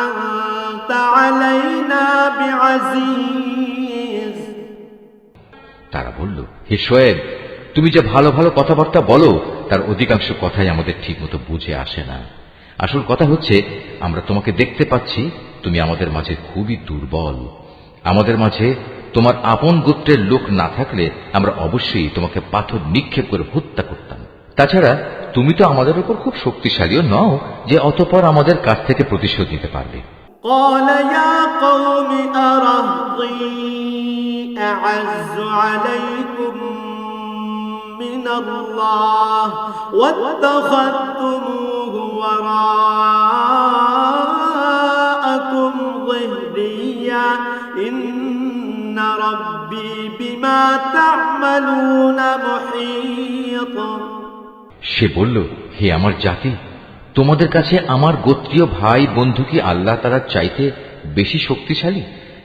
[SPEAKER 2] أنت علينا بعزيز।
[SPEAKER 1] তারা বলল, হে শোয়েব, তুমি যে ভালো ভালো কথাবার্তা বলো তার অধিকাংশ কথাই আমাদের ঠিকমতো বুঝে আসে না। আসল কথা হচ্ছে, আমরা তোমাকে দেখতে পাচ্ছি তুমি আমাদের মাঝে খুবই দুর্বল। আমাদের মাঝে তোমার আপন গোত্রের লোক না থাকলে আমরা অবশ্যই তোমাকে পাথর নিক্ষেপ করে হত্যা করতাম। তাছাড়া তুমি তো আমাদের উপর খুব শক্তিশালীও নও যে অতঃপর আমাদের কাছ থেকে প্রতিশোধ নিতে পারবে।
[SPEAKER 2] قال يا قوم أرهطي أعز عليكم من الله واتخذتموه وراءكم ظهريا إن ربي بما تعملون محيط।
[SPEAKER 1] সে বলল, হে আমার জাতি, তোমাদের কাছে আমার গোত্রীয় ভাই বন্ধু কি আল্লাহ তাআলার চাইতে বেশি শক্তিশালী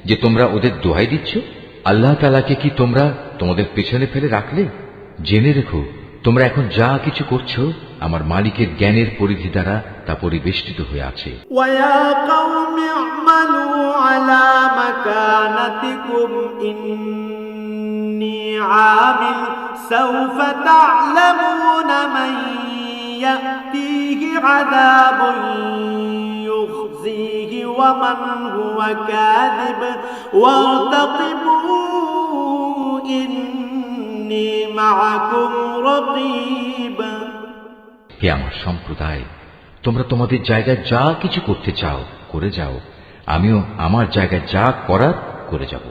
[SPEAKER 1] যে তোমরা ওদের দোহাই দিচ্ছ? আল্লাহ তাআলাকে কি তোমরা তোমাদের পেছনে ফেলে রাখলে? জেনে রেখো, তোমরা এখন যা কিছু করছো আমার মালিকের জ্ঞানের পরিধি দ্বারা তা পরিবেষ্টিত হয়ে আছে।
[SPEAKER 2] ويا قوم اعملوا على مكانتكم إني عامل سوف تعلمون من يأتيه عذاب يخزيه ومن هو كاذب وارتقبوا إني معكم رقيب।
[SPEAKER 1] হে আমার সম্প্রদায়, তোমরা তোমাদের জায়গায় যা কিছু করতে চাও করে যাও, আমিও আমার জায়গায় যা করার করে যাব।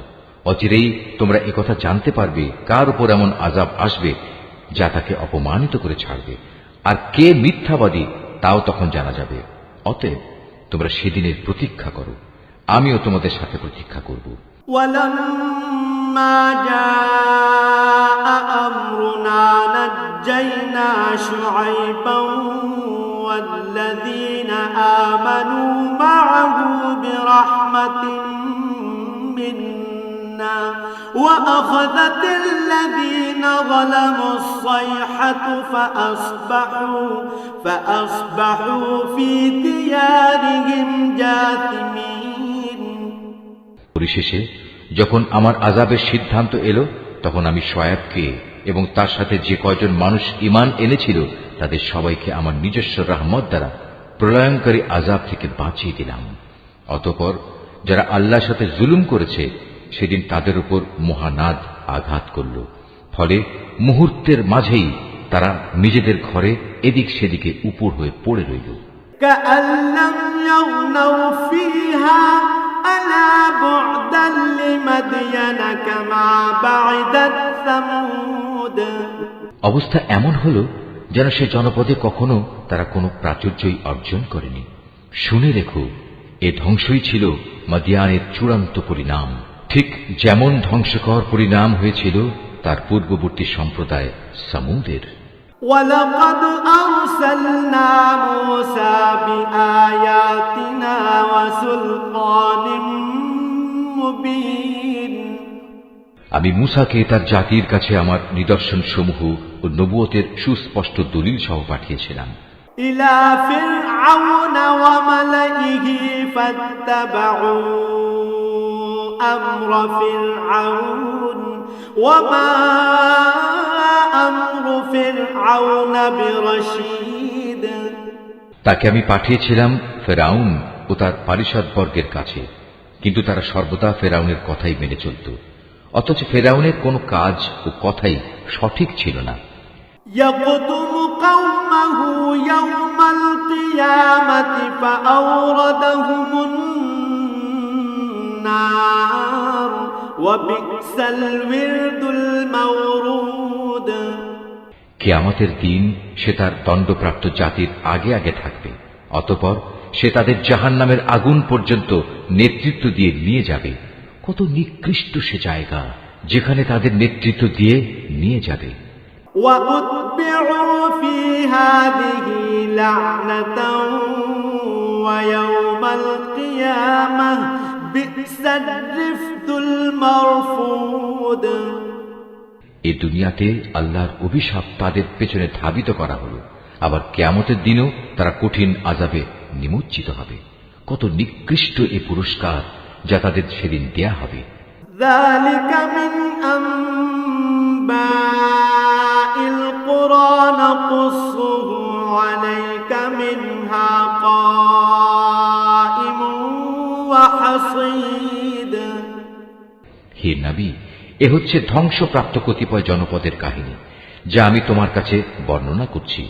[SPEAKER 1] অচিরেই তোমরা একথা জানতে পারবে কার উপর এমন আযাব আসবে যা তাকে অপমানিত করে ছাড়বে, আর কে মিথ্যাবাদী তাও তখন জানা যাবে। অতএব তোমরা সেদিনের প্রতীক্ষা করো, আমিও তোমাদের সাথে প্রতীক্ষা করব।
[SPEAKER 2] ولما جاء أمرنا نجينا شعيبا والذين آمنوا معه برحمة منا وأخذت الذين ظلموا الصيحة فأصبحوا في ديارهم جاثمين।
[SPEAKER 1] পরিশেষে যখন আমার আযাবের সিদ্ধান্ত এলো, তখন আমি শুআয়বকে এবং তার সাথে যে কয়জন মানুষ ঈমান এনেছিল তাদের সবাইকে আমার নিজস্ব রহমত দ্বারা প্রলয়ঙ্কারী আযাব থেকে বাঁচিয়ে দিলাম। অতঃপর যারা আল্লাহর সাথে জুলুম করেছে সেদিন তাদের উপর মহানাদ আঘাত করল, ফলে মুহূর্তের মাঝেই তারা নিজেদের ঘরে এদিক সেদিকে উপুড় হয়ে পড়ে রইল।
[SPEAKER 2] كأن لم يغنوا فيها ألا بعدا لمدين كما بعدت ثمود।
[SPEAKER 1] অবস্থা এমন হল যেন সে জনপদে কখনো তারা কোনো প্রাচুর্যই অর্জন করেনি। শুনে রেখো, এ ধ্বংসই ছিল মাদিয়ানের চূড়ান্ত পরিণাম, ঠিক যেমন ধ্বংসকর পরিণাম হয়েছিল তার পূর্ববর্তী সম্প্রদায় সামুদের।
[SPEAKER 2] ولقد أرسلنا موسى بآياتنا وسلطان مبين।
[SPEAKER 1] আমি মূসাকে তার জাতির কাছে আমার নিদর্শন সমূহ ও নবুয়তের সুস্পষ্ট দলিল সহ পাঠিয়েছিলাম।
[SPEAKER 2] إلى فرعون وملئه فاتبعوا أمر فرعون وما أمر فرعون برشيد।
[SPEAKER 1] তাকে আমি পাঠিয়েছিলাম ফেরাউন ও তার পারিষদবর্গের কাছে, কিন্তু তারা সর্বদা ফেরাউনের কথাই মেনে চলত, অথচ ফেরাউনের কোনো কাজ ও কথাই সঠিক ছিল না।
[SPEAKER 2] يقدم قومه يوم القيامة فأوردهم النار وبئس الورد المورود।
[SPEAKER 1] কিয়ামতের দিন সে তার দণ্ডপ্রাপ্ত জাতির আগে আগে থাকবে, অতঃপর সে তাদের জাহান্নামের আগুন পর্যন্ত নেতৃত্ব দিয়ে নিয়ে যাবে। কত নিকৃষ্ট সে জায়গা যেখানে তাদের নেতৃত্ব দিয়ে নিয়ে যাবে।
[SPEAKER 2] وأتبعوا في هذه لعنة ويوم القيامة بئس الرفد المرفود।
[SPEAKER 1] এ দুনিয়াতে আল্লাহর অভিশাপ তাদের পেছনে ধাবিত করা হলো, আবার কিয়ামতের দিনও তারা কঠিন আযাবে নিমজ্জিত হবে। কত নিকৃষ্ট এ পুরস্কার যা তাদের সেদিন দেয়া হবে।
[SPEAKER 2] ذلك من أنباء القرى نقصه عليك منها قائم وحصيد।
[SPEAKER 1] হে নবী, এ হচ্ছে ধ্বংসপ্রাপ্ত কতিপয় জনপদের কাহিনী যা আমি তোমার কাছে বর্ণনা করছি।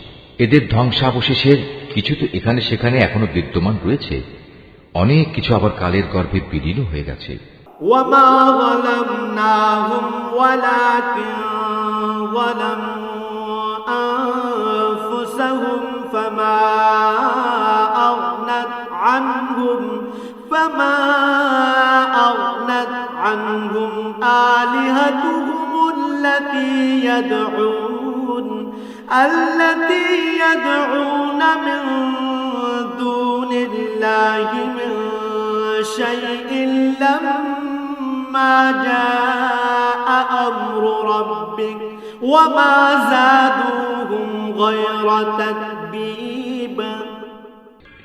[SPEAKER 1] এদের ধ্বংসাবশেষের কিছু তো এখানে সেখানে এখনো বিদ্যমান রয়েছে, অনেক কিছু আবার কালের গর্ভে বিলীন হয়ে গেছে।
[SPEAKER 2] وما ظلمناهم ولكن ظلموا أنفسهم فما أغنت عنهم آلهتهم التي يدعون من دون الله من شيء لما جاء أمر ربك وما زادوهم غير تتبيب।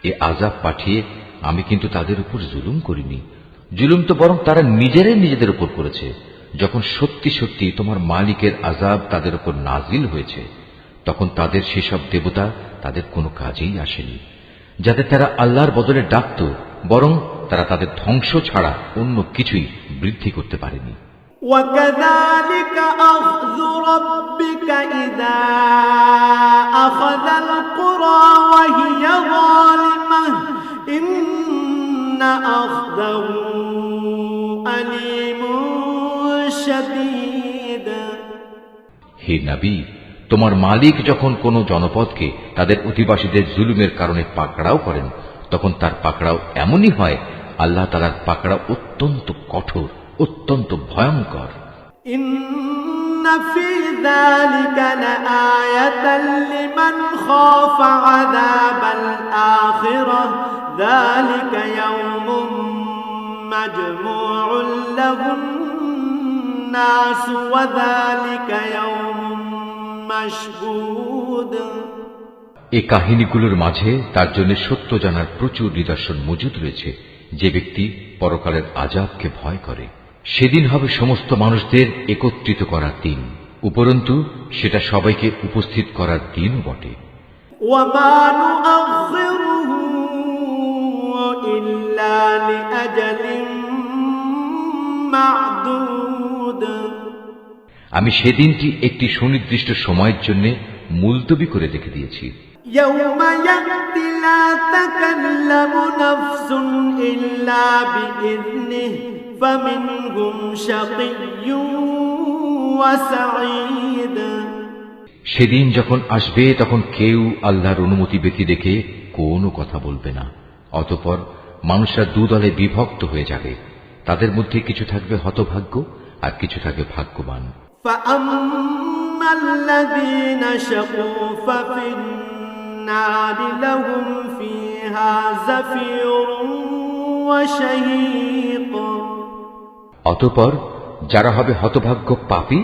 [SPEAKER 1] এ আযাব পাঠিয়ে আমি কিন্তু তাদের উপর জুলুম করিনি, জুলুম তো বরং তারা নিজেরাই নিজেদের উপর করেছে। যখন সত্যি সত্যি তোমার মালিকের আযাব তাদের উপর নাজিল হয়েছে, তখন তাদের সেসব দেবতা তাদের কোনো কাজেই আসেনি যাদের তারা আল্লাহর বদলে ডাকত, বরং তারা তাদের ধ্বংস ছাড়া অন্য কিছুই বৃদ্ধি করতে পারেনি।
[SPEAKER 2] وكذلك أخذ ربك إذا أخذ القرى القرى وهي ظالمة إن أخذه أليم شديد
[SPEAKER 1] হে নবী, তোমার মালিক যখন কোন জনপদকে তাদের অধিবাসীদের জুলুমের কারণে পাকড়াও করেন, তখন তার পাকড়াও এমনই হয়। আল্লাহ তাআলার পাকড়াও অত্যন্ত কঠোর, অত্যন্ত ভয়ঙ্কর।
[SPEAKER 2] إن في ذلك لآية لمن خاف عذاب الآخرة ذلك يوم مجموع له الناس وذلك يوم مشهود
[SPEAKER 1] এই কাহিনীগুলোর মাঝে তার জন্য সত্য জানার প্রচুর নিদর্শন মজুদ রয়েছে। যে ব্যক্তি পরকালের আযাবকে ভয় করে, সেদিন হবে সমস্ত মানুষদের একত্রিত করার দিন, উপরন্তু সেটা সবাইকে উপস্থিত করার দিনও বটে।
[SPEAKER 2] وما نؤخره إلا لأجل معدود
[SPEAKER 1] আমি সেদিনটি একটি সুনির্দিষ্ট সময়ের জন্য মুলতবি করে রেখে দিয়েছি।
[SPEAKER 2] يوم يأتي لا تكلم نفس إلا بإذنه فمنهم شقي وسعيد
[SPEAKER 1] সেদিন যখন আসবে তখন কেউ আল্লাহর অনুমতি ব্যতি রেখে কোনো কথা বলবে না। অতঃপর মানুষরা দুদলে বিভক্ত হয়ে যাবে, তাদের মধ্যে কিছু থাকবে হতভাগ্য আর কিছু থাকবে ভাগ্যবান।
[SPEAKER 2] فأما الذين شقوا ففي النار لهم فيها زفير وشهيق
[SPEAKER 1] অতঃপর যারা হবে হতভাগ্য পাপী,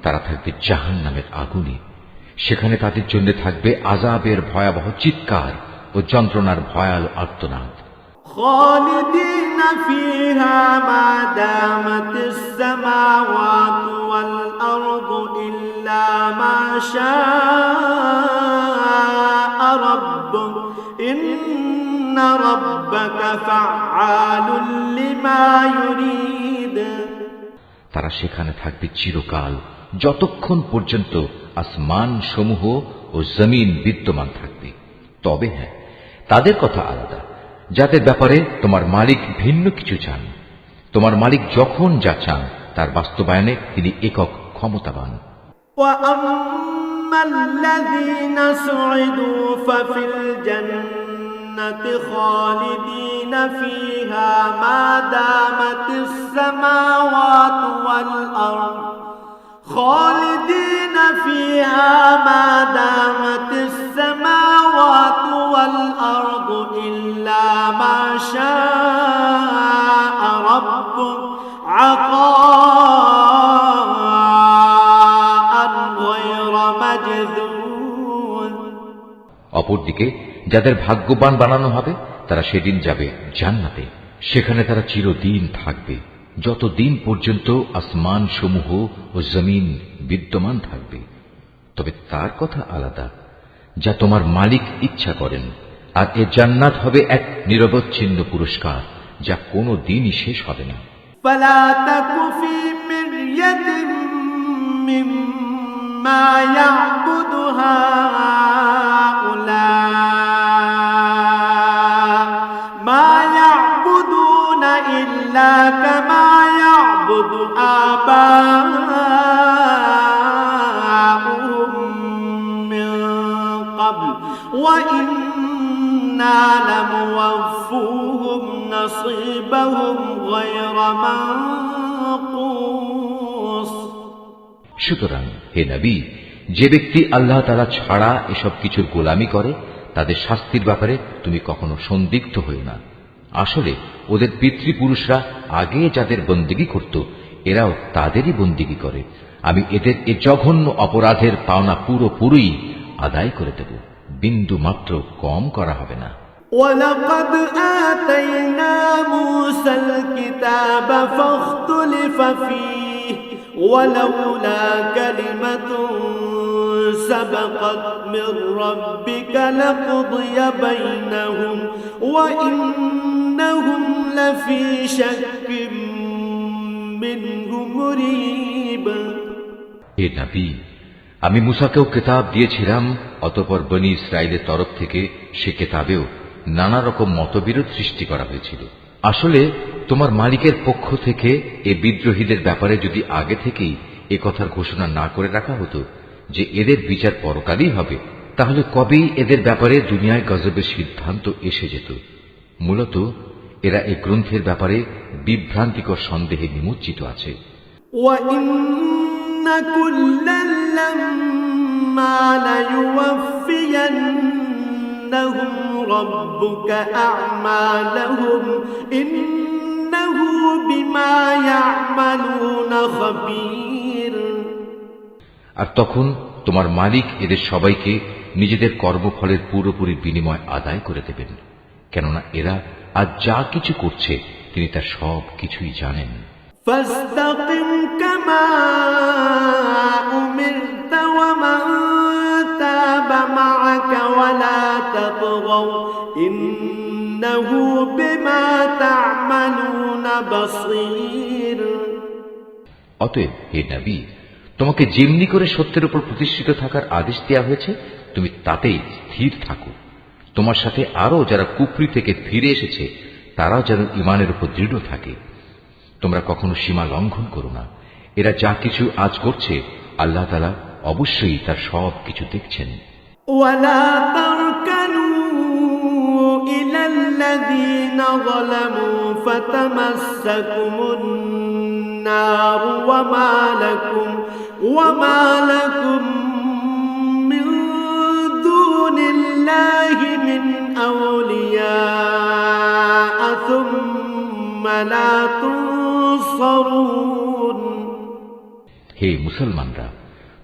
[SPEAKER 1] তারা থাকবে জাহান্নামের আগুনে। সেখানে তাদের জন্য থাকবে আযাবের ভয়াবহ চিৎকার ও যন্ত্রণার ভয়াল আর্তনাদ।
[SPEAKER 2] خالدين فيها ما دامت السماوات والأرض إلا ما شاء ربك إن ربك فعال لما يريد
[SPEAKER 1] তারা সেখানে থাকবে চিরকাল, যতক্ষণ পর্যন্ত আসমান সমূহ ও জমিন বিদ্যমান থাকবে। তবে হ্যাঁ, তাদের কথা আলাদা, যাদের ব্যাপারে তোমার মালিক ভিন্ন কিছু চান। তোমার মালিক যখন যা চান তার বাস্তবায়নে তিনি একক ক্ষমতাবান।
[SPEAKER 2] وأما الذين سعدوا ففي الجنة خالدين فيها ما دامت السماوات والأرض خالدين فيها ما دامت السماوات والأرض إلا ما شاء ربك عطاء غير مجذوذ
[SPEAKER 1] অপরদিকে যাদের ভাগ্যবান বানানো হবে তারা সেদিন যাবে জান্নাতে। সেখানে তারা চিরদিন থাকবে, যতদিন পর্যন্ত আসমান সমূহ ও জমিন বিদ্যমান থাকবে। তবে তার কথা আলাদা, যা তোমার মালিক ইচ্ছা করেন। আর এ জান্নাত হবে এক নিরবচ্ছিন্ন পুরস্কার, যা কোনো দিনই শেষ হবে না।
[SPEAKER 2] فلا تك في مرية مما يعبد هؤلاء ما يعبدون إلا كما يعبد آباؤهم من قبل وإنا لموفوهم نصيبهم غير منقوص
[SPEAKER 1] সুতরাং হে নবী, যে ব্যক্তি আল্লাহ তাআলা ছাড়া এসব কিছুর গোলামি করে তাদের শাস্তির ব্যাপারে তুমি কখনো সন্দিগ্ধ হও না। আসলে ওদের পিতৃপুরুষরা আগে যাদের বন্দেগী করত, এরাও তাদেরই বন্দেগী করে। আমি এদের এ জঘন্য অপরাধের পাওনা পুরোপুরি আদায় করে দেব, বিন্দু মাত্র কম করা হবে না।
[SPEAKER 2] ولقد آتينا موسى الكتاب فاختلف فيه ولولا كلمة سبقت من ربك لقضي بينهم وإنهم لفي شك منه مريب
[SPEAKER 1] হে নবী, আমি মুসাকেও কিতাব দিয়েছিলাম, অতঃপর বনী ইসরায়েলের তরফ থেকে সে কিতাবেও নানা রকম মতবিরোধ সৃষ্টি করা হয়েছিল। আসলে তোমার মালিকের পক্ষ থেকে এ বিদ্রোহীদের ব্যাপারে যদি আগে থেকেই এ কথার ঘোষণা না করে রাখা হতো যে এদের বিচার পরকালই হবে, তাহলে কবেই এদের ব্যাপারে দুনিয়ায় গজবের সিদ্ধান্ত এসে যেত। মূলত এরা এই গ্রন্থের ব্যাপারে বিভ্রান্তিকর সন্দেহে নিমজ্জিত আছে।
[SPEAKER 2] وَإِنَّ كُلًّا لَّمَّا لَيُوَفِّيَنَّهُمْ رَبُّكَ أَعْمَالَهُمْ إِنَّهُ بِمَا يَعْمَلُونَ خَبِيرٌ।
[SPEAKER 1] আর তখন তোমার মালিক এদের সবাইকে নিজেদের কর্মফলের পুরোপুরি বিনিময় আদায় করে দেবেন, কেননা এরা আজ যা কিছু করছে তিনি তার সব কিছুই জানেন।
[SPEAKER 2] فاستقم كما أمرت ومن تاب معك ولا تطغوا إنه بما تعملون بصير।
[SPEAKER 1] অতএব হে নবী, তোমাকে যেমনি করে সত্যের উপর প্রতিষ্ঠিত থাকার আদেশ দেওয়া হয়েছে তুমি তাতেই স্থির থাকো। তোমার সাথে আরো যারা কুফরি থেকে ফিরে এসেছে তারাও যেন ঈমানের উপর দৃঢ় থাকে। তোমরা কখনো সীমা লঙ্ঘন করো না। এরা যা কিছু আজ করছে আল্লাহ তাআলা অবশ্যই তার সব কিছু দেখছেন।
[SPEAKER 2] ولا تركنوا إلى الذين ظلموا فتمسكم النار وما لكم من دون الله من أولياء ثم لا تنصرون।
[SPEAKER 1] হে মুসলমানরা,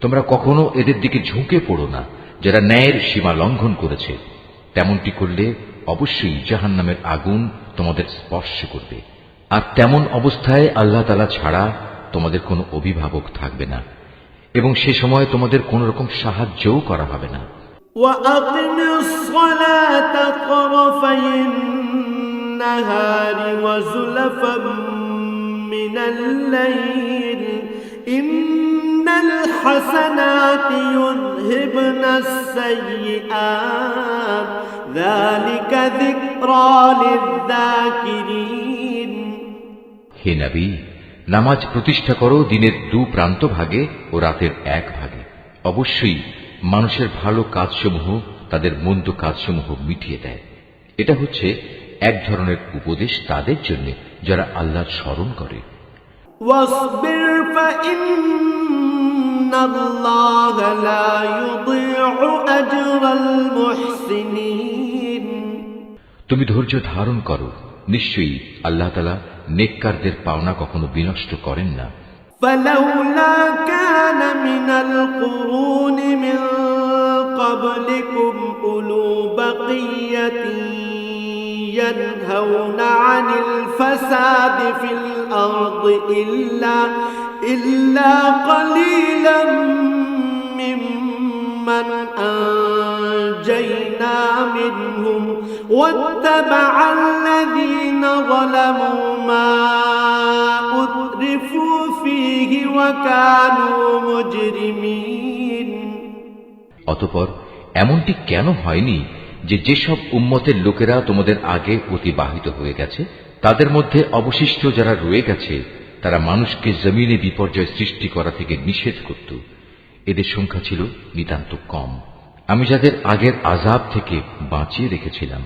[SPEAKER 1] তোমরা কখনো এদের দিকে ঝুঁকে পড়ো না যারা ন্যায়ের সীমা লঙ্ঘন করেছে। তেমনটি করলে অবশ্যই জাহান্নামের আগুন তোমাদের স্পর্শ করবে। আর তেমন অবস্থায় আল্লাহ তাআলা ছাড়া তোমাদের কোনো অভিভাবক থাকবে না এবং সে সময় তোমাদের কোন রকম সাহায্যও করা হবে না।
[SPEAKER 2] وأقم الصلاة طرفي النهار وزلفا من الليل إن الحسنات يذهبن السيئات ذلك ذكرى للذاكرين।
[SPEAKER 1] হে নবী, নামাজ প্রতিষ্ঠা করো দিনের দু প্রান্ত ভাগে ও রাতের এক ভাগে। অবশ্যই মানুষের ভালো কাজসমূহ তাদের মন্দ কাজসমূহ মিটিয়ে দেয়। এটা হচ্ছে এক ধরনের উপদেশ তাদের জন্য যারা আল্লাহর স্মরণ করে।
[SPEAKER 2] واصبر فإن الله لا يضيع أجر المحسنين।
[SPEAKER 1] তুমি ধৈর্য ধারণ করো, নিশ্চয়ই আল্লাহ তাআলা নেককারদের পাওনা কখনো বিনষ্ট করেন না।
[SPEAKER 2] فلولا كان من القرون من قبلكم أولو بقية ينهون عن الفساد في الأرض إلا قليلا ممن أنجينا منهم واتبع الذين ظلموا ما أترفوا فيه وكانوا مجرمين।
[SPEAKER 1] অতঃপর এমনটি কেন হয়নি যে যেসব উম্মতের লোকেরা তোমাদের আগে অতিবাহিত হয়ে গেছে তাদের মধ্যে অবশিষ্ট যারা রয়ে গেছে তারা মানুষকে জমিনে বিপর্যয় সৃষ্টি করা থেকে নিষেধ করত। এদের সংখ্যা ছিল নিতান্ত কম। আমি যাদের আগের আযাব থেকে বাঁচিয়ে রেখেছিলাম।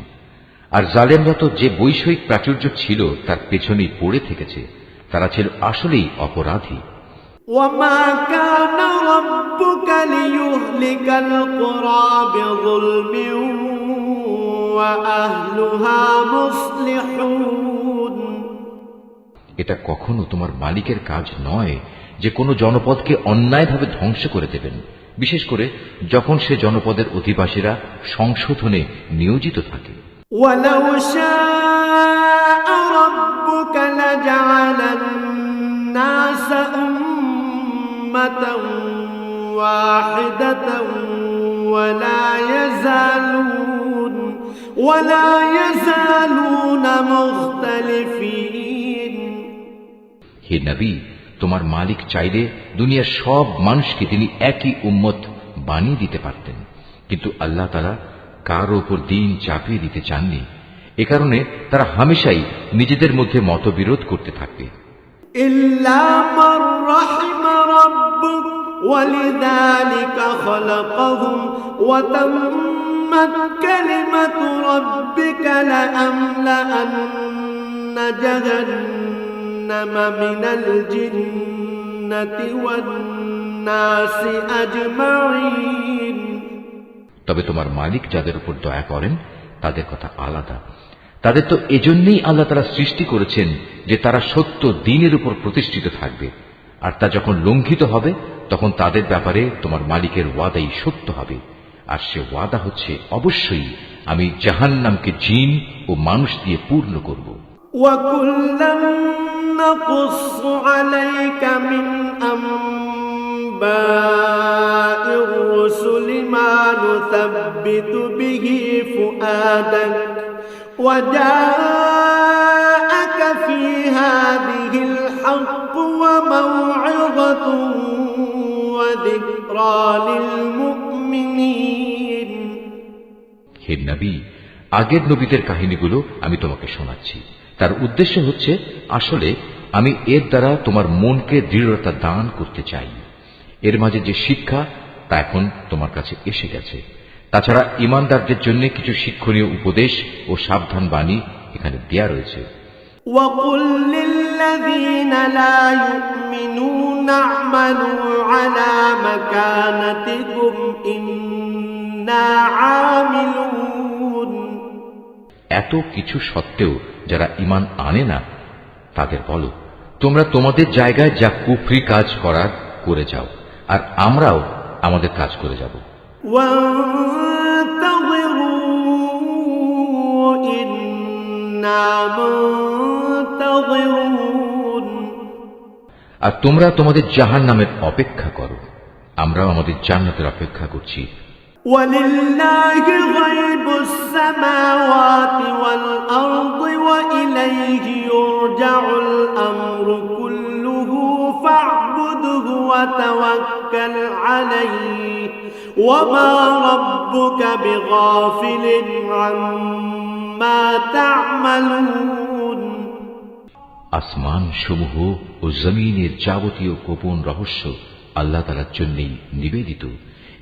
[SPEAKER 1] আর জালেমরা তো যে বৈষয়িক প্রাচুর্য ছিল তার পেছনেই পড়ে থেকেছে। তারা ছিল আসলেই অপরাধী।
[SPEAKER 2] وما كان ربك ليهلك القرى بظلم وأهلها مصلحون।
[SPEAKER 1] এটা কখনো তোমার মালিকের কাজ নয় যে কোনো জনপদকে অন্যায়ভাবে ধ্বংস করে দেবেন, বিশেষ করে যখন সে জনপদের অধিবাসীরা সংশোধনে নিয়োজিত থাকে।
[SPEAKER 2] ولو شاء ربك لجعل الناس أمة واحدة ولا يزالون مختلفين।
[SPEAKER 1] হে নবী, তোমার মালিক চাইলে দুনিয়ার সব মানুষকে তিনি একই উম্মত বানিয়ে দিতে পারতেন, কিন্তু আল্লাহ তাআলা কারো উপর দিন চাপিয়ে দিতে চাননি। এ কারণে তারা হামেশাই নিজেদের মধ্যে মতবিরোধ করতে থাকবে।
[SPEAKER 2] ইল্লা মান রাহিমা রাব্বুক ওয়ালিযালিকা খালাকাহুম ওয়া তাম্মাত কালিমাতু রাব্বিকা লাআমলাআন্না জাহান্নামা মিনাল জিন্নাতি ওয়ান নাসি আজমাইন।
[SPEAKER 1] তবে তোমার মালিক যাদের উপর দয়া করেন তাদের কথা আলাদা। তাদের তো এজন্যই আল্লাহ তাআলা সৃষ্টি করেছেন যে তারা সত্য দ্বীনের উপর প্রতিষ্ঠিত থাকবে, আর তা যখন লঙ্ঘিত হবে তখন তাদের ব্যাপারে তোমার মালিকের ওয়াদাই সত্য হবে। আর সে ওয়াদা হচ্ছে, অবশ্যই আমি জাহান্নামকে জিন ও মানুষ দিয়ে পূর্ণ করব।
[SPEAKER 2] وَكُلًّا نَّقُصُّ عَلَيْكَ مِنْ أَنبَاءِ الرُّسُلِ مَا نُثَبِّتُ بِهِ فُؤَادَكَ وَجَاءَكَ فِي هَٰذِهِ الْحَقُّ وَمَوْعِظَةٌ وَذِكْرَىٰ لِلْمُؤْمِنِينَ।
[SPEAKER 1] হে নবী, আগের নবীদের কাহিনীগুলো আমি তোমাকে শোনাচ্ছি। তার উদ্দেশ্য হচ্ছে, আসলে আমি এর দ্বারা তোমার মনকে দৃঢ়তা দান করতে চাই। এর মাঝে যে শিক্ষা তা এখন তোমার কাছে এসে গেছে। তাছাড়া ঈমানদারদের জন্য কিছু শিক্ষণীয় উপদেশ ও সাবধান বাণী এখানে দেয়া রয়েছে।
[SPEAKER 2] وَقُل لِّلَّذِينَ لَا يُؤْمِنُونَ اعْمَلُوا عَلَىٰ مَكَانَتِكُمْ إِنَّا عَامِلُونَ।
[SPEAKER 1] এত কিছু সত্ত্বেও যারা ঈমান আনে না তাদের বলো, তোমরা তোমাদের জায়গায় যা কুফরি কাজ করার করে যাও, আর আমরাও আমাদের কাজ করে যাব।
[SPEAKER 2] وَانتَظِرُوا إِنَّا مُنتَظِرُونَ।
[SPEAKER 1] আর তোমরা তোমাদের জাহান্নামের অপেক্ষা করো, আমরাও আমাদের জান্নাতের অপেক্ষা করছি।
[SPEAKER 2] وَلِلَّهِ غَيْبُ السَّمَاوَاتِ وَالْأَرْضِ وَإِلَيْهِ يُرْجَعُ الْأَمْرُ كُلُّهُ فَاعْبُدْهُ وَتَوَكَّلْ عَلَيْهِ وَمَا رَبُّكَ بِغَافِلٍ عَمَّا تَعْمَلُونَ।
[SPEAKER 1] আসমান সমূহ ও জমিনের যাবতীয় গোপন রহস্য আল্লাহ তাআলার জন্যই নিবেদিত,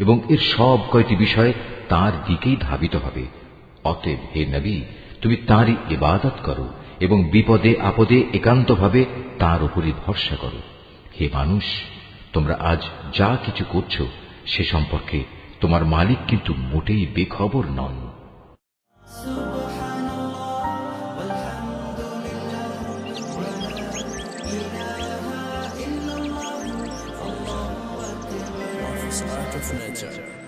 [SPEAKER 1] এবং এর সব কয়টি বিষয় তার দিকেই ধাবিত হবে। অতএব হে নবী, তুমি তাঁরই ইবাদত করো এবং বিপদে আপদে একান্তভাবে তাঁর উপরই ভরসা করো। হে মানুষ, তোমরা আজ যা কিছু করছো সে সম্পর্কে তোমার মালিক কিন্তু মোটেই বেখবর নন।
[SPEAKER 3] Art of Nature.